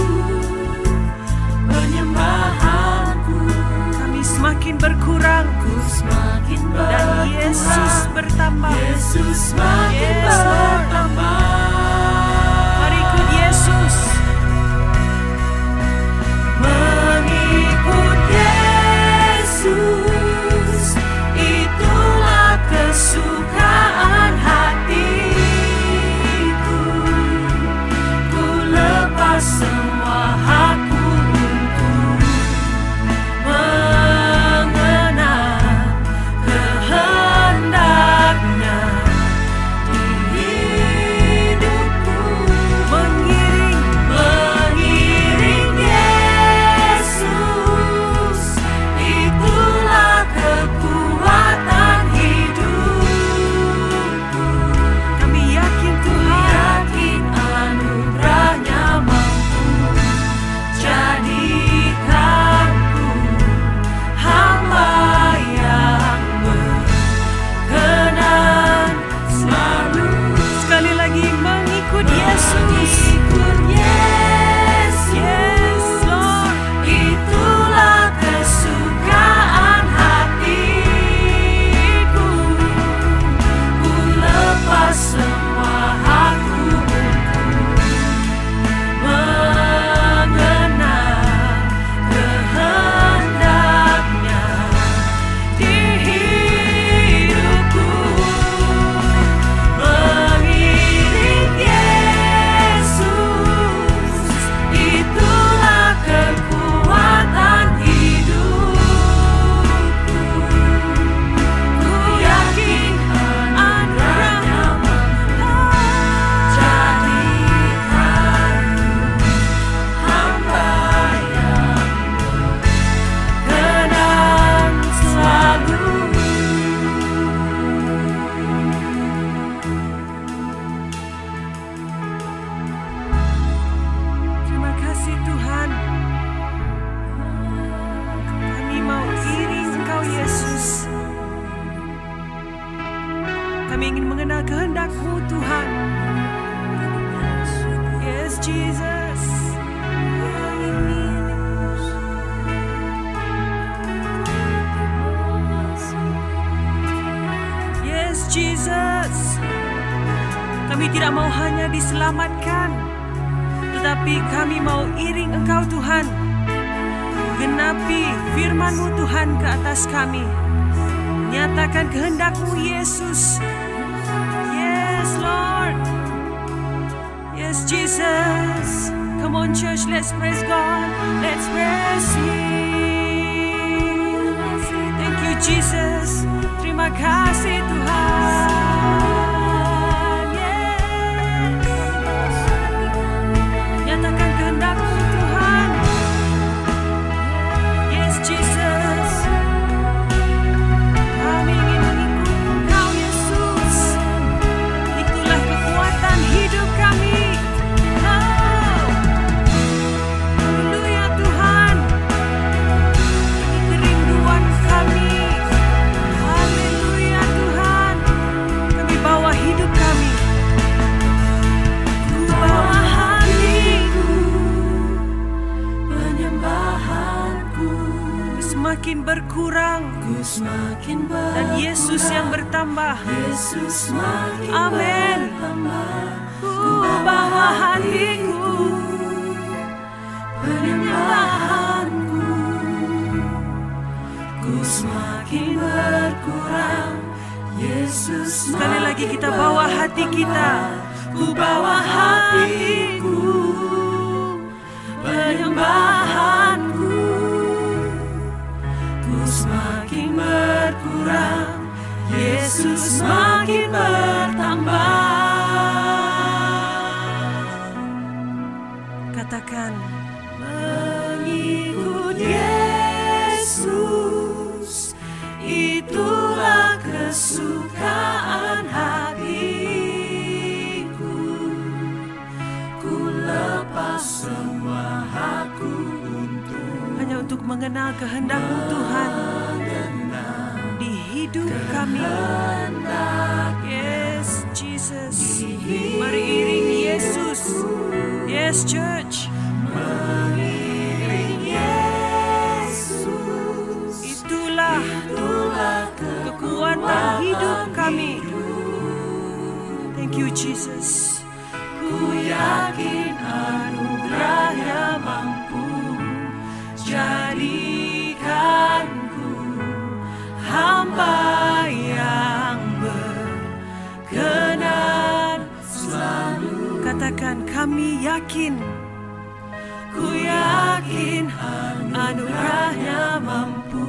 penyembahanku, kami semakin berkurang, ku semakin berkurang, dan Yesus bertambah. Yesus semakin bertambah. Mari ikut Yesus. Mengikut Yesus, itulah kesukaan hatiku. Ku lepas semua hakku untuk mengenal kehendaknya di hidupku. Mengiring Yesus, itulah kekuatan hidupku. Kami yakin Tuhan, yakin anugerahnya mampu jadikanku hamba yang berkenan selalu. Sekali lagi, mengikut Yesus. Yes Lord, itulah kesukaan hatiku. Ku lepas semua hakku untuk mengenal kehendaknya di hidupku. Mengiring Yesus, itulah kekuatan hidupku. Ku yakin anugerahnya mampu jadikanku hamba yang berkenan selalu. Terima kasih Tuhan. Kami mau iring Engkau Yesus. Kami ingin mengenal kehendak-Mu Tuhan. Yes Jesus. Yes Jesus. Kami tidak mau hanya diselamatkan, tetapi kami mau iring Engkau Tuhan. Genapi firman-Mu Tuhan ke atas kami. Nyatakan kehendak-Mu Yesus. Yes Come on church, let's praise God. Let's praise Him. Thank you Jesus. Terima kasih Tuhan. Yes. Nyatakan kehendak-Mu Tuhan. Yes Jesus. Kami ingin mengikut Engkau Yesus. Itulah kekuatan hidup kami. Semakin berkurang, dan Yesus yang bertambah. Amin. Ku bawa hatiku, penyembahanku, ku semakin berkurang. Yesus. Sekali lagi kita bawa hati kita. Ku bawa hatiku, penyembahanku, semakin berkurang, Yesus semakin bertambah. Katakan, mengikut Yesus, itulah kesukaan hatiku. Ku lepas semua hakku hanya untuk mengenal kehendak-Mu Tuhan di hidup kami. Yes, Jesus. Mari iring Yesus. Yes, church. Mengiring Yesus. Itulah kekuatan hidup kami. Thank you, Jesus. Ku yakin anugerah-Nya mampu jadikanku hamba yang berkenan selalu. Katakan, kami yakin. Ku yakin anugerah-Nya mampu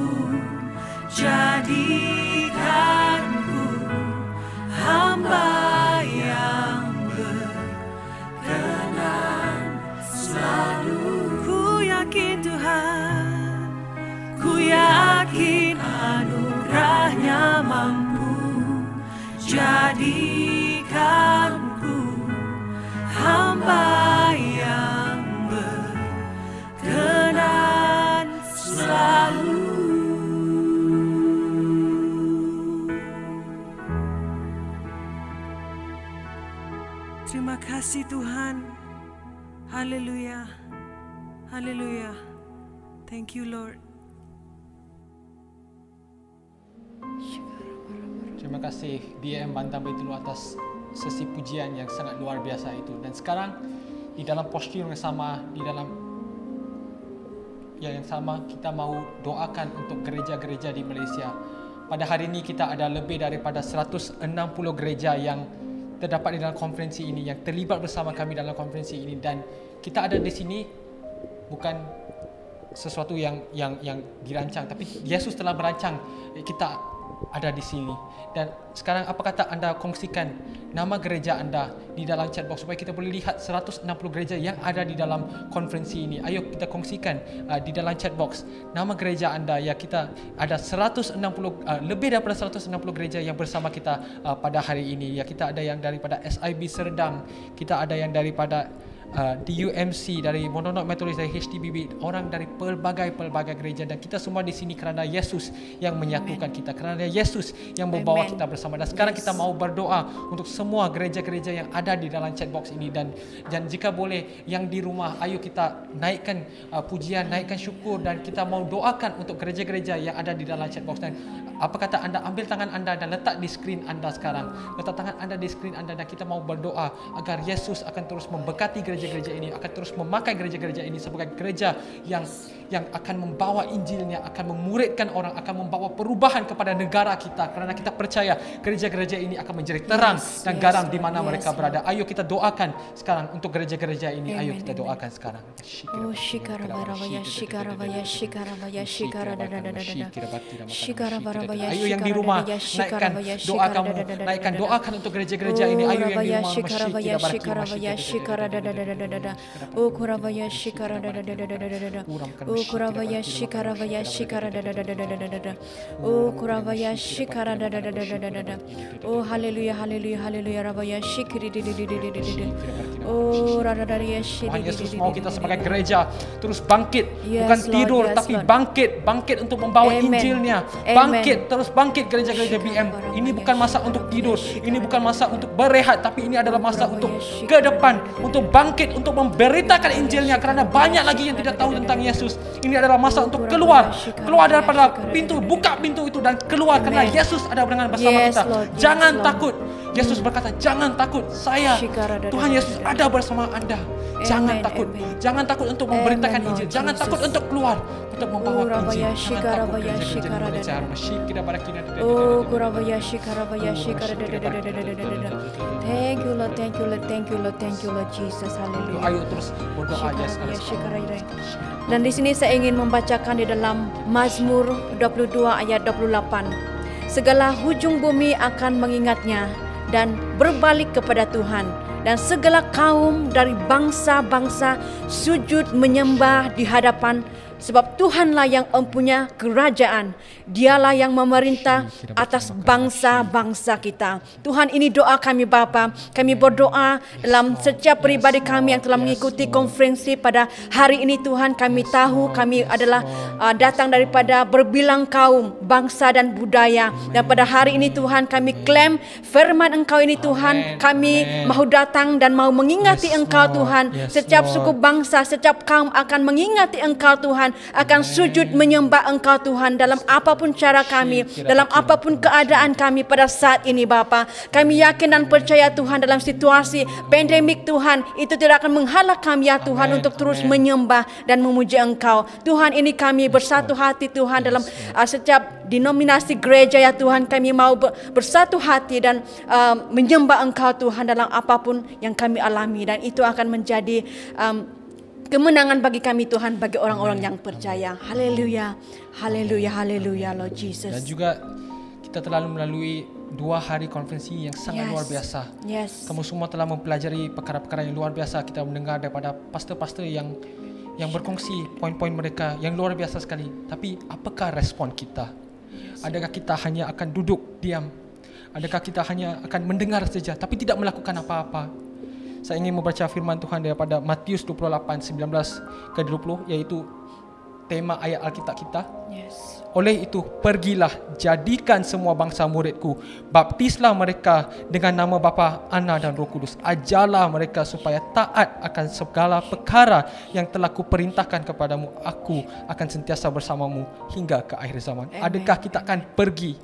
jadikanku hamba yang berkenan selalu. Ku yakin Tuhan, ku yakin anugerah-Nya mampu jadikanku hamba yang berkenan selalu. Terima kasih Tuhan. Haleluya. Haleluya. Thank you Lord. Terima kasih BM Bantam Baitullah atas sesi pujian yang sangat luar biasa itu. Dan sekarang di dalam postur yang sama, di dalam yang sama, kita mau doakan untuk gereja-gereja di Malaysia. Pada hari ini kita ada lebih daripada 160 gereja yang terdapat di dalam konferensi ini, yang terlibat bersama kami dalam konferensi ini. Dan kita ada di sini bukan sesuatu yang dirancang, tapi Yesus telah merancang kita ada di sini. Dan sekarang apa kata anda kongsikan nama gereja anda di dalam chat box supaya kita boleh lihat 160 gereja yang ada di dalam konferensi ini. Ayo kita kongsikan di dalam chat box nama gereja anda. Ya, kita ada 160 lebih daripada 160 gereja yang bersama kita pada hari ini. Ya, kita ada yang daripada SIB Serdang, kita ada yang daripada DUMC, dari Mononok Methodist, dari HDBB, orang dari pelbagai gereja. Dan kita semua di sini kerana Yesus yang menyatukan kita, kerana Yesus yang membawa kita bersama. Dan sekarang kita mau berdoa untuk semua gereja-gereja yang ada di dalam chat box ini. Dan jika boleh yang di rumah, ayo kita naikkan pujian, naikkan syukur, dan kita mau doakan untuk gereja-gereja yang ada di dalam chat box. Dan apa kata anda, ambil tangan anda dan letak di skrin anda sekarang. Letak tangan anda di skrin anda, dan kita mau berdoa agar Yesus akan terus memberkati gereja gereja-gereja ini, akan terus memakai gereja-gereja ini sebagai gereja yang akan membawa Injilnya, akan memuridkan orang, akan membawa perubahan kepada negara kita. Kerana kita percaya gereja-gereja ini akan menjadi terang dan garam di mana mereka berada. Ayo kita doakan sekarang untuk gereja-gereja ini. Ayo kita doakan sekarang. Oh, ayo yang di rumah naikkan doa kamu, naikkan doakan untuk gereja-gereja ini. Ayo yang di rumah oh haleluya haleluya haleluya rabaya syikri. Tuhan Yesus mau kita sebagai gereja terus bangkit, bukan tidur tapi bangkit untuk membawa Injilnya. Bangkit, terus bangkit gereja-gereja BM. Ini bukan masa untuk tidur, ini bukan masa untuk berehat, tapi ini adalah masa untuk ke depan, untuk bangkit, untuk memberitakan Injilnya. Kerana banyak lagi yang tidak tahu tentang Yesus. Ini adalah masa untuk keluar daripada pintu, buka pintu itu dan keluar. Kerana Yesus ada dengan bersama kita. Jangan takut. Yesus berkata, jangan takut, saya, Tuhan Yesus ada bersama anda. Jangan takut. Jangan takut untuk memberitakan Injil. Jangan takut untuk keluar, untuk membawa Injil. Jangan takut gereja-gereja. Thank you Lord, thank you Lord, thank you Lord, thank you Lord Jesus. Haleluya. Ayo terus berdoa ya sekarang. Dan di sini saya ingin membacakan di dalam Mazmur 22 ayat 28. Segala hujung bumi akan mengingatnya dan berbalik kepada Tuhan, dan segala kaum dari bangsa-bangsa sujud menyembah di hadapan, sebab Tuhanlah yang mempunyai kerajaan. Dialah yang memerintah atas bangsa-bangsa kita. Tuhan, ini doa kami Bapa. Kami berdoa dalam setiap pribadi kami yang telah mengikuti konferensi pada hari ini. Tuhan, kami tahu kami adalah datang daripada berbilang kaum, bangsa dan budaya. Dan pada hari ini Tuhan, kami klaim firman Engkau ini Tuhan. Kami mau datang dan mau mengingati Engkau Tuhan. Setiap suku bangsa, setiap kaum akan mengingati Engkau Tuhan, akan sujud menyembah Engkau Tuhan dalam apapun cara kami, dalam apapun keadaan kami pada saat ini Bapa. Kami yakin dan percaya Tuhan, dalam situasi pandemik Tuhan, itu tidak akan menghalang kami ya Tuhan untuk terus menyembah dan memuji Engkau. Tuhan, ini kami bersatu hati Tuhan dalam setiap denominasi gereja ya Tuhan. Kami mau bersatu hati dan menyembah Engkau Tuhan dalam apapun yang kami alami, dan itu akan menjadi kemenangan bagi kami Tuhan, bagi orang-orang yang percaya. Haleluya, haleluya, haleluya Lord Jesus. Dan juga kita telah melalui 2 hari konferensi yang sangat luar biasa. Kamu semua telah mempelajari perkara-perkara yang luar biasa. Kita mendengar daripada pastor-pastor yang berkongsi poin-poin mereka yang luar biasa sekali. Tapi apakah respon kita? Adakah kita hanya akan duduk diam? Adakah kita hanya akan mendengar saja tapi tidak melakukan apa-apa? Saya ingin membaca firman Tuhan daripada Matius 28, 19 ke 20, yaitu tema ayat Alkitab kita. Oleh itu, pergilah, jadikan semua bangsa muridku, baptislah mereka dengan nama Bapa, Anak dan Roh Kudus. Ajarlah mereka supaya taat akan segala perkara yang telah kuperintahkan kepadamu. Aku akan sentiasa bersamamu hingga ke akhir zaman. Adakah kita akan pergi?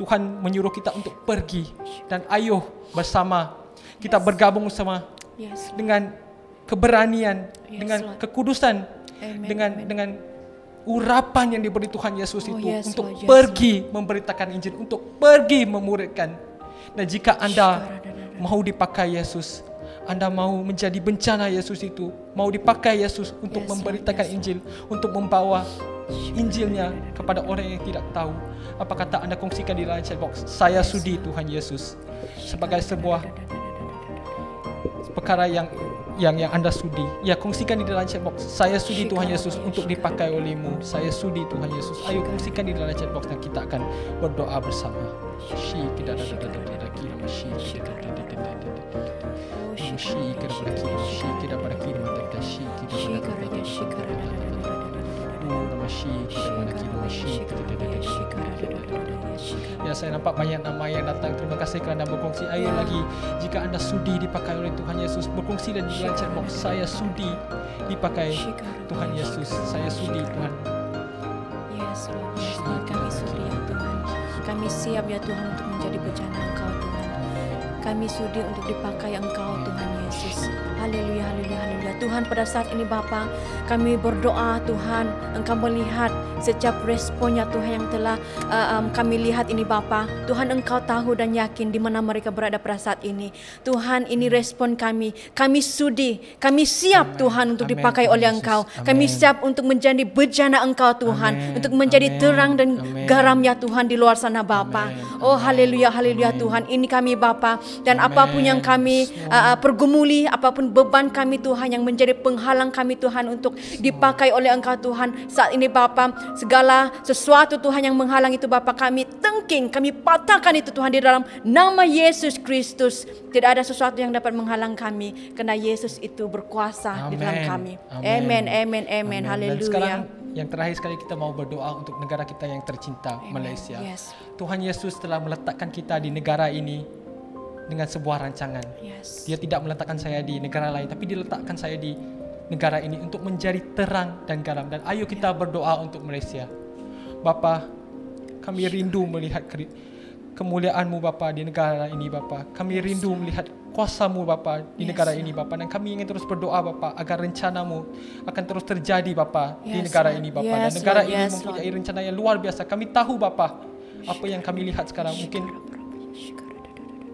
Tuhan menyuruh kita untuk pergi, dan ayo bersama kita bergabung sama dengan keberanian, dengan kekudusan, dengan urapan yang diberi Tuhan Yesus itu untuk pergi memberitakan Injil, untuk pergi memuridkan. Dan jika anda mau dipakai Yesus, anda mau menjadi bencana Yesus itu, mau dipakai Yesus untuk memberitakan Injil, untuk membawa Injilnya kepada orang yang tidak tahu, apa kata anda kongsikan di dalam chat box? Saya sudi Tuhan Yesus, sebagai sebuah perkara yang anda sudi. Ya, kongsikan di dalam chat box. Saya sudi Tuhan Yesus untuk dipakai olehmu. Saya sudi Tuhan Yesus. Ayo kongsikan di dalam chat box dan kita akan berdoa bersama. Ya, saya nampak banyak nama yang datang. Terima kasih kerana berkongsi. Ayo lagi, jika anda sudi dipakai oleh Tuhan Yesus, berkongsi dan di dalam chat box. Saya sudi dipakai Tuhan Yesus. Saya sudi Tuhan. Yes Lord, kami sudi ya Tuhan. Kami siap ya Tuhan untuk menjadi bencana Engkau Tuhan. Kami sudi untuk dipakai Engkau Tuhan Yesus. Haleluya, haleluya, haleluya. Tuhan, pada saat ini Bapa, kami berdoa Tuhan, Engkau melihat setiap responnya Tuhan yang telah kami lihat ini Bapa. Tuhan, Engkau tahu dan yakin di mana mereka berada pada saat ini. Tuhan, ini respon kami. Kami sudi, kami siap Tuhan untuk dipakai oleh Engkau. Kami siap untuk menjadi bejana Engkau Tuhan, untuk menjadi terang dan garam ya Tuhan di luar sana Bapa. Oh haleluya, haleluya Tuhan. Ini kami Bapa, dan apapun yang kami pergumuli, apapun beban kami Tuhan yang menjadi penghalang kami Tuhan untuk dipakai oleh Engkau Tuhan saat ini Bapa, segala sesuatu Tuhan yang menghalang itu Bapa, kami tengking, kami patahkan itu Tuhan di dalam nama Yesus Kristus. Tidak ada sesuatu yang dapat menghalang kami, karena Yesus itu berkuasa di dalam kami. Amin, amin, amin. Haleluya. Dan sekarang yang terakhir sekali kita mau berdoa untuk negara kita yang tercinta, Malaysia. Tuhan Yesus telah meletakkan kita di negara ini dengan sebuah rancangan. Dia tidak meletakkan saya di negara lain, tapi diletakkan saya di negara ini untuk menjadi terang dan garam. Dan ayo kita berdoa untuk Malaysia. Bapa, kami rindu melihat kemuliaan-Mu Bapa di negara ini Bapa. Kami rindu melihat kuasa-Mu Bapa di negara ini Bapa. Dan kami ingin terus berdoa Bapa agar rencana-Mu akan terus terjadi Bapa di negara ini Bapa. Dan negara ini mempunyai rencana yang luar biasa. Kami tahu Bapa, apa yang kami lihat sekarang mungkin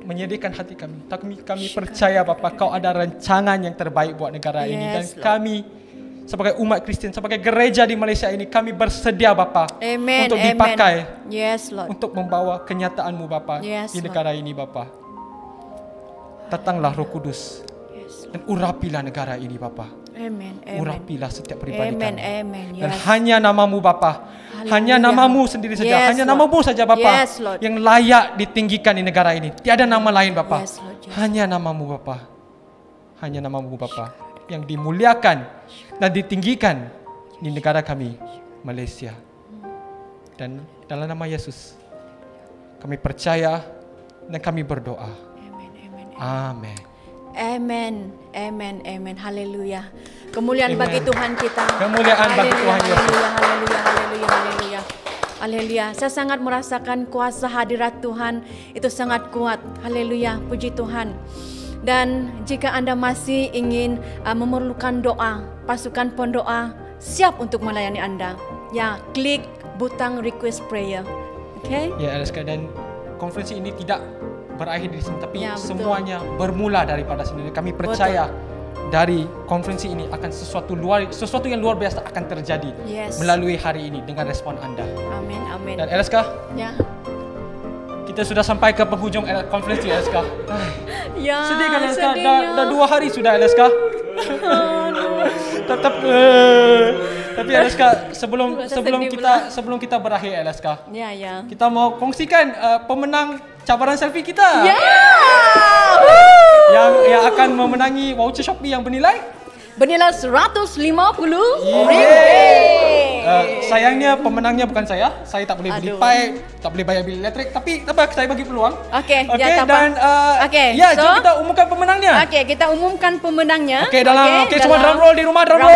menyedihkan hati kami. Tapi kami percaya Bapa, Kau ada rancangan yang terbaik buat negara ini. Dan kami sebagai umat Kristen, sebagai gereja di Malaysia ini, kami bersedia Bapa untuk dipakai untuk membawa kenyataan-Mu Bapa di negara ini Bapa. Datanglah Roh Kudus dan urapilah negara ini Bapa. Urapilah setiap pribadi kami. Dan hanya nama-Mu Bapa, hanya nama-Mu sendiri saja, hanya nama-Mu saja Bapa yang layak ditinggikan di negara ini. Tiada nama lain Bapa, hanya nama-Mu Bapa, hanya nama-Mu Bapa yang dimuliakan dan ditinggikan di negara kami, Malaysia. Dan dalam nama Yesus kami percaya dan kami berdoa. Amin. Amin, amin, amin. Haleluya. Kemuliaan bagi Tuhan kita. Kemuliaan bagi Tuhan Yesus. Haleluya, haleluya, haleluya, haleluya. Haleluya. Saya sangat merasakan kuasa hadirat Tuhan itu sangat kuat. Haleluya, puji Tuhan. Dan jika Anda masih ingin memerlukan doa, pasukan pendoa siap untuk melayani Anda. Ya, klik butang request prayer. Okay? Ya, LSK, dan konferensi ini tidak berakhir di sini, tapi semuanya bermula daripada sini. Kami percaya dari konferensi ini akan sesuatu yang luar biasa akan terjadi melalui hari ini dengan respon Anda. Amin, amin. Dan LSK, kita sudah sampai ke penghujung konferensi LSK. Sedih kan LSK? Dah 2 hari sudah LSK. Tapi LSK, sebelum kita berakhir LSK, kita mau kongsikan pemenang cabaran selfie kita. Yang akan memenangi voucher Shopee yang bernilai $150. Sayangnya pemenangnya bukan saya. Saya tak boleh beli pipe, tak boleh bayar bil elektrik, tapi saya bagi peluang. Okey, dan jom kita umumkan pemenangnya. Okey, kita umumkan pemenangnya. Okey, semua drum roll di rumah, drum roll.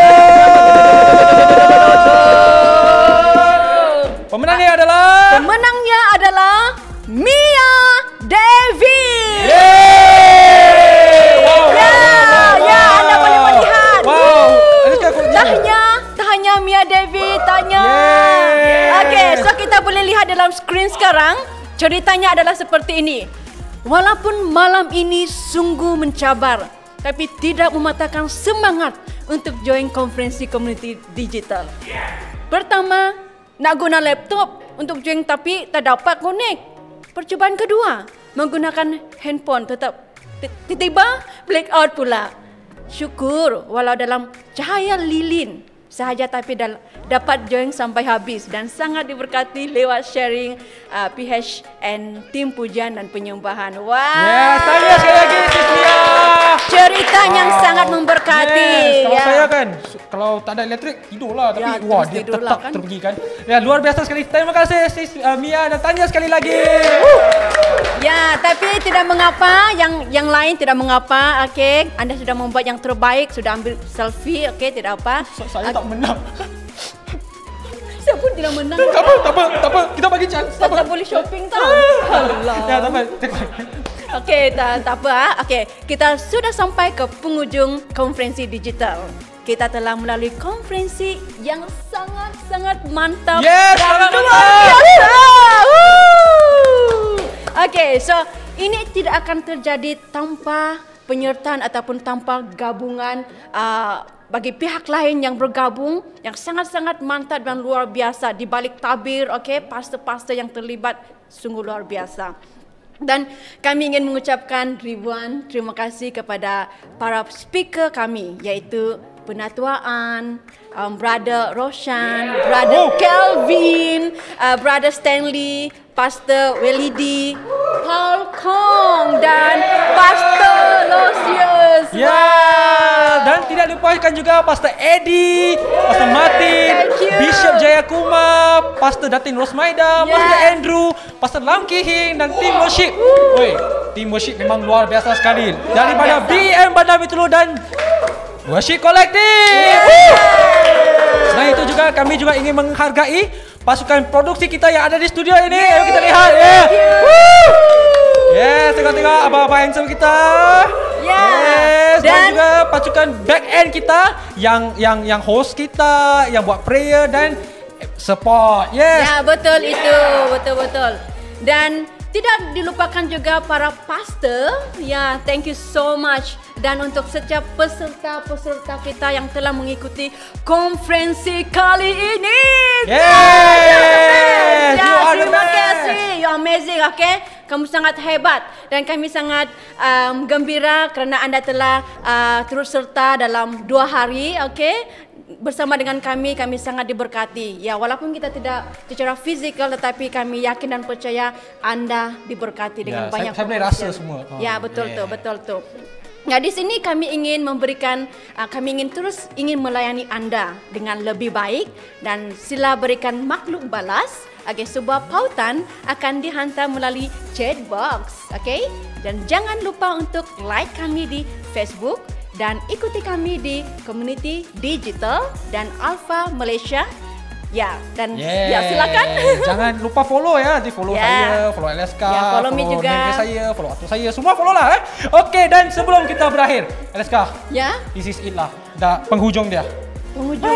Pemenangnya adalah Mia Devi. Anda boleh melihat. Tak hanya Mia Devi, Okey, so kita boleh lihat dalam skrin sekarang. Ceritanya adalah seperti ini. Walaupun malam ini sungguh mencabar, tapi tidak mematahkan semangat untuk join konferensi komuniti digital. Pertama, nak guna laptop untuk join tapi tak dapat connect. Percubaan kedua, menggunakan handphone tetap tiba-tiba blackout pula. Syukur walau dalam cahaya lilin sahaja tapi dapat join sampai habis dan sangat diberkati lewat sharing PH and tim pujian dan penyembahan. Tanya sekali lagi Cynthia. Ceritanya sangat memberkati. Kalau saya kan, kalau tak ada elektrik tidurlah, tapi dia tetap terpergi kan. Luar biasa sekali. Terima kasih Sis Mia dan Tanya sekali lagi. Tapi tidak mengapa, yang lain tidak mengapa. Okey, Anda sudah membuat yang terbaik, sudah ambil selfie. Okey, tidak apa. Saya tak menang. Saya pun tidak menang. Tak apa. Kita bagi chance. Tak boleh shopping tau. Tak apa. Okey, tak apa. Okey, kita sudah sampai ke penghujung konferensi digital. Kita telah melalui konferensi yang sangat mantap Yes, dan sangat luar mantap. biasa. Okey, so ini tidak akan terjadi tanpa penyertaan ataupun tanpa gabungan bagi pihak lain yang bergabung yang sangat-sangat mantap dan luar biasa di balik tabir, okey, pastor-pastor yang terlibat sungguh luar biasa. Dan kami ingin mengucapkan ribuan terima kasih kepada para speaker kami iaitu Penatuaan, Brother Roshan, Brother Kelvin, Brother Stanley, Pastor Welidi, Paul Kong dan Pastor Losius. Ya, dan tidak lupakan juga Pastor Eddie, Pastor Martin, Bishop Jayakumar, Pastor Datin Rosmaida, Pastor Andrew, Pastor Lam Kihing dan tim worship. Woi, tim worship memang luar biasa sekali. Daripada BM Bandar Mitulu dan Worship Collective. Selain itu juga kami juga ingin menghargai pasukan produksi kita yang ada di studio ini. Ayo kita lihat. Yes, tengok-tengok abang-abang handsome kita. Yes, dan juga pasukan back end kita yang host kita, yang buat prayer dan support. Yes. Ya, betul itu. Betul. Dan tidak dilupakan juga para pastor. Ya, thank you so much. Dan untuk setiap peserta-peserta kita yang telah mengikuti konferensi kali ini. Yes, you are the terima best. kasih. You amazing, okay? Kamu sangat hebat dan kami sangat gembira kerana anda telah turut serta dalam 2 hari, okay? Bersama dengan kami sangat diberkati. Ya, walaupun kita tidak secara fizikal tetapi kami yakin dan percaya anda diberkati dengan banyak. Saya boleh rasa semua. Ya, betul tu. Nah, di sini kami ingin memberikan, kami ingin terus melayani anda dengan lebih baik dan sila berikan makhluk balas. Okay, sebuah pautan akan dihantar melalui chat box. Okay, dan jangan lupa untuk like kami di Facebook dan ikuti kami di Community Digital dan Alpha Malaysia. Ya, dan ya silakan. Jangan lupa follow ya. Di follow saya, follow LSK, follow me juga. Name saya, follow atuk saya. Semua follow lah. Okey, dan sebelum kita berakhir, LSK. Ya. This is it lah. Dah penghujung dia. Penghujung.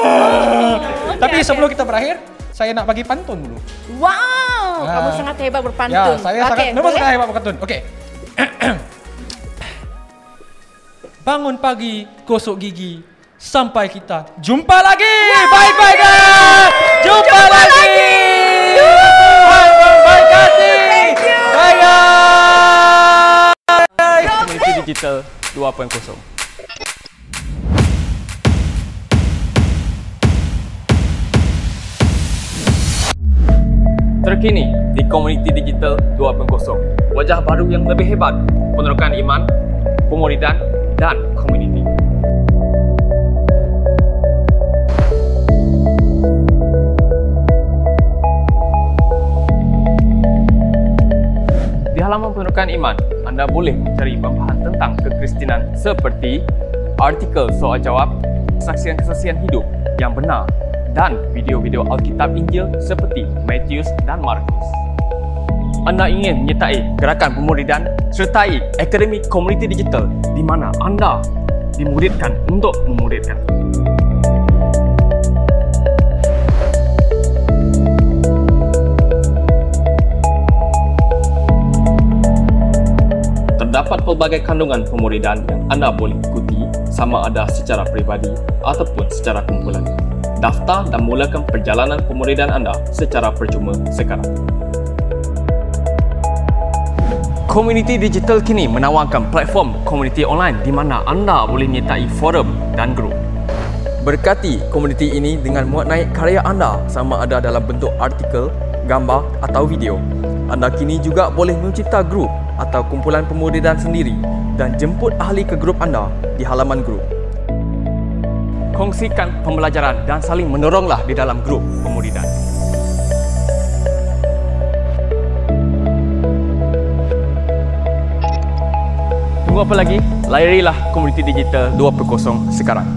Tapi sebelum kita berakhir, saya nak bagi pantun dulu. Wow, kamu sangat hebat berpantun. Ya, saya sangat hebat berpantun. Okey. Bangun pagi, gosok gigi, sampai kita jumpa lagi. Bye-bye guys. Jumpa lagi. Tuhan memberkati. Bye guys. Community Digital 2.0. Terkini di Community Digital 2.0. Wajah baru yang lebih hebat, penerokan iman, pemuridan dan community. Di halaman penerokan iman, anda boleh mencari bahan tentang kekristenan seperti artikel soal jawab, kesaksian-kesaksian hidup yang benar dan video-video Alkitab Injil seperti Matius dan Markus. Anda ingin menyertai gerakan pemuridan? Sertai Akademi Komuniti Digital di mana anda dimuridkan untuk memuridkan. Terdapat pelbagai kandungan pemuridan yang anda boleh ikuti sama ada secara peribadi ataupun secara kumpulan. Daftar dan mulakan perjalanan pemuridan anda secara percuma sekarang. Komuniti Digital kini menawarkan platform komuniti online di mana anda boleh menyertai forum dan grup. Berkati komuniti ini dengan muat naik karya anda sama ada dalam bentuk artikel, gambar atau video. Anda kini juga boleh mencipta grup atau kumpulan pemuridan sendiri dan jemput ahli ke grup anda di halaman grup. Kongsikan pembelajaran dan saling mendoronglah di dalam grup pemuridan. Tunggu apa lagi? Layarilah Komuniti Digital 2.0 sekarang.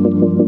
Tuhan.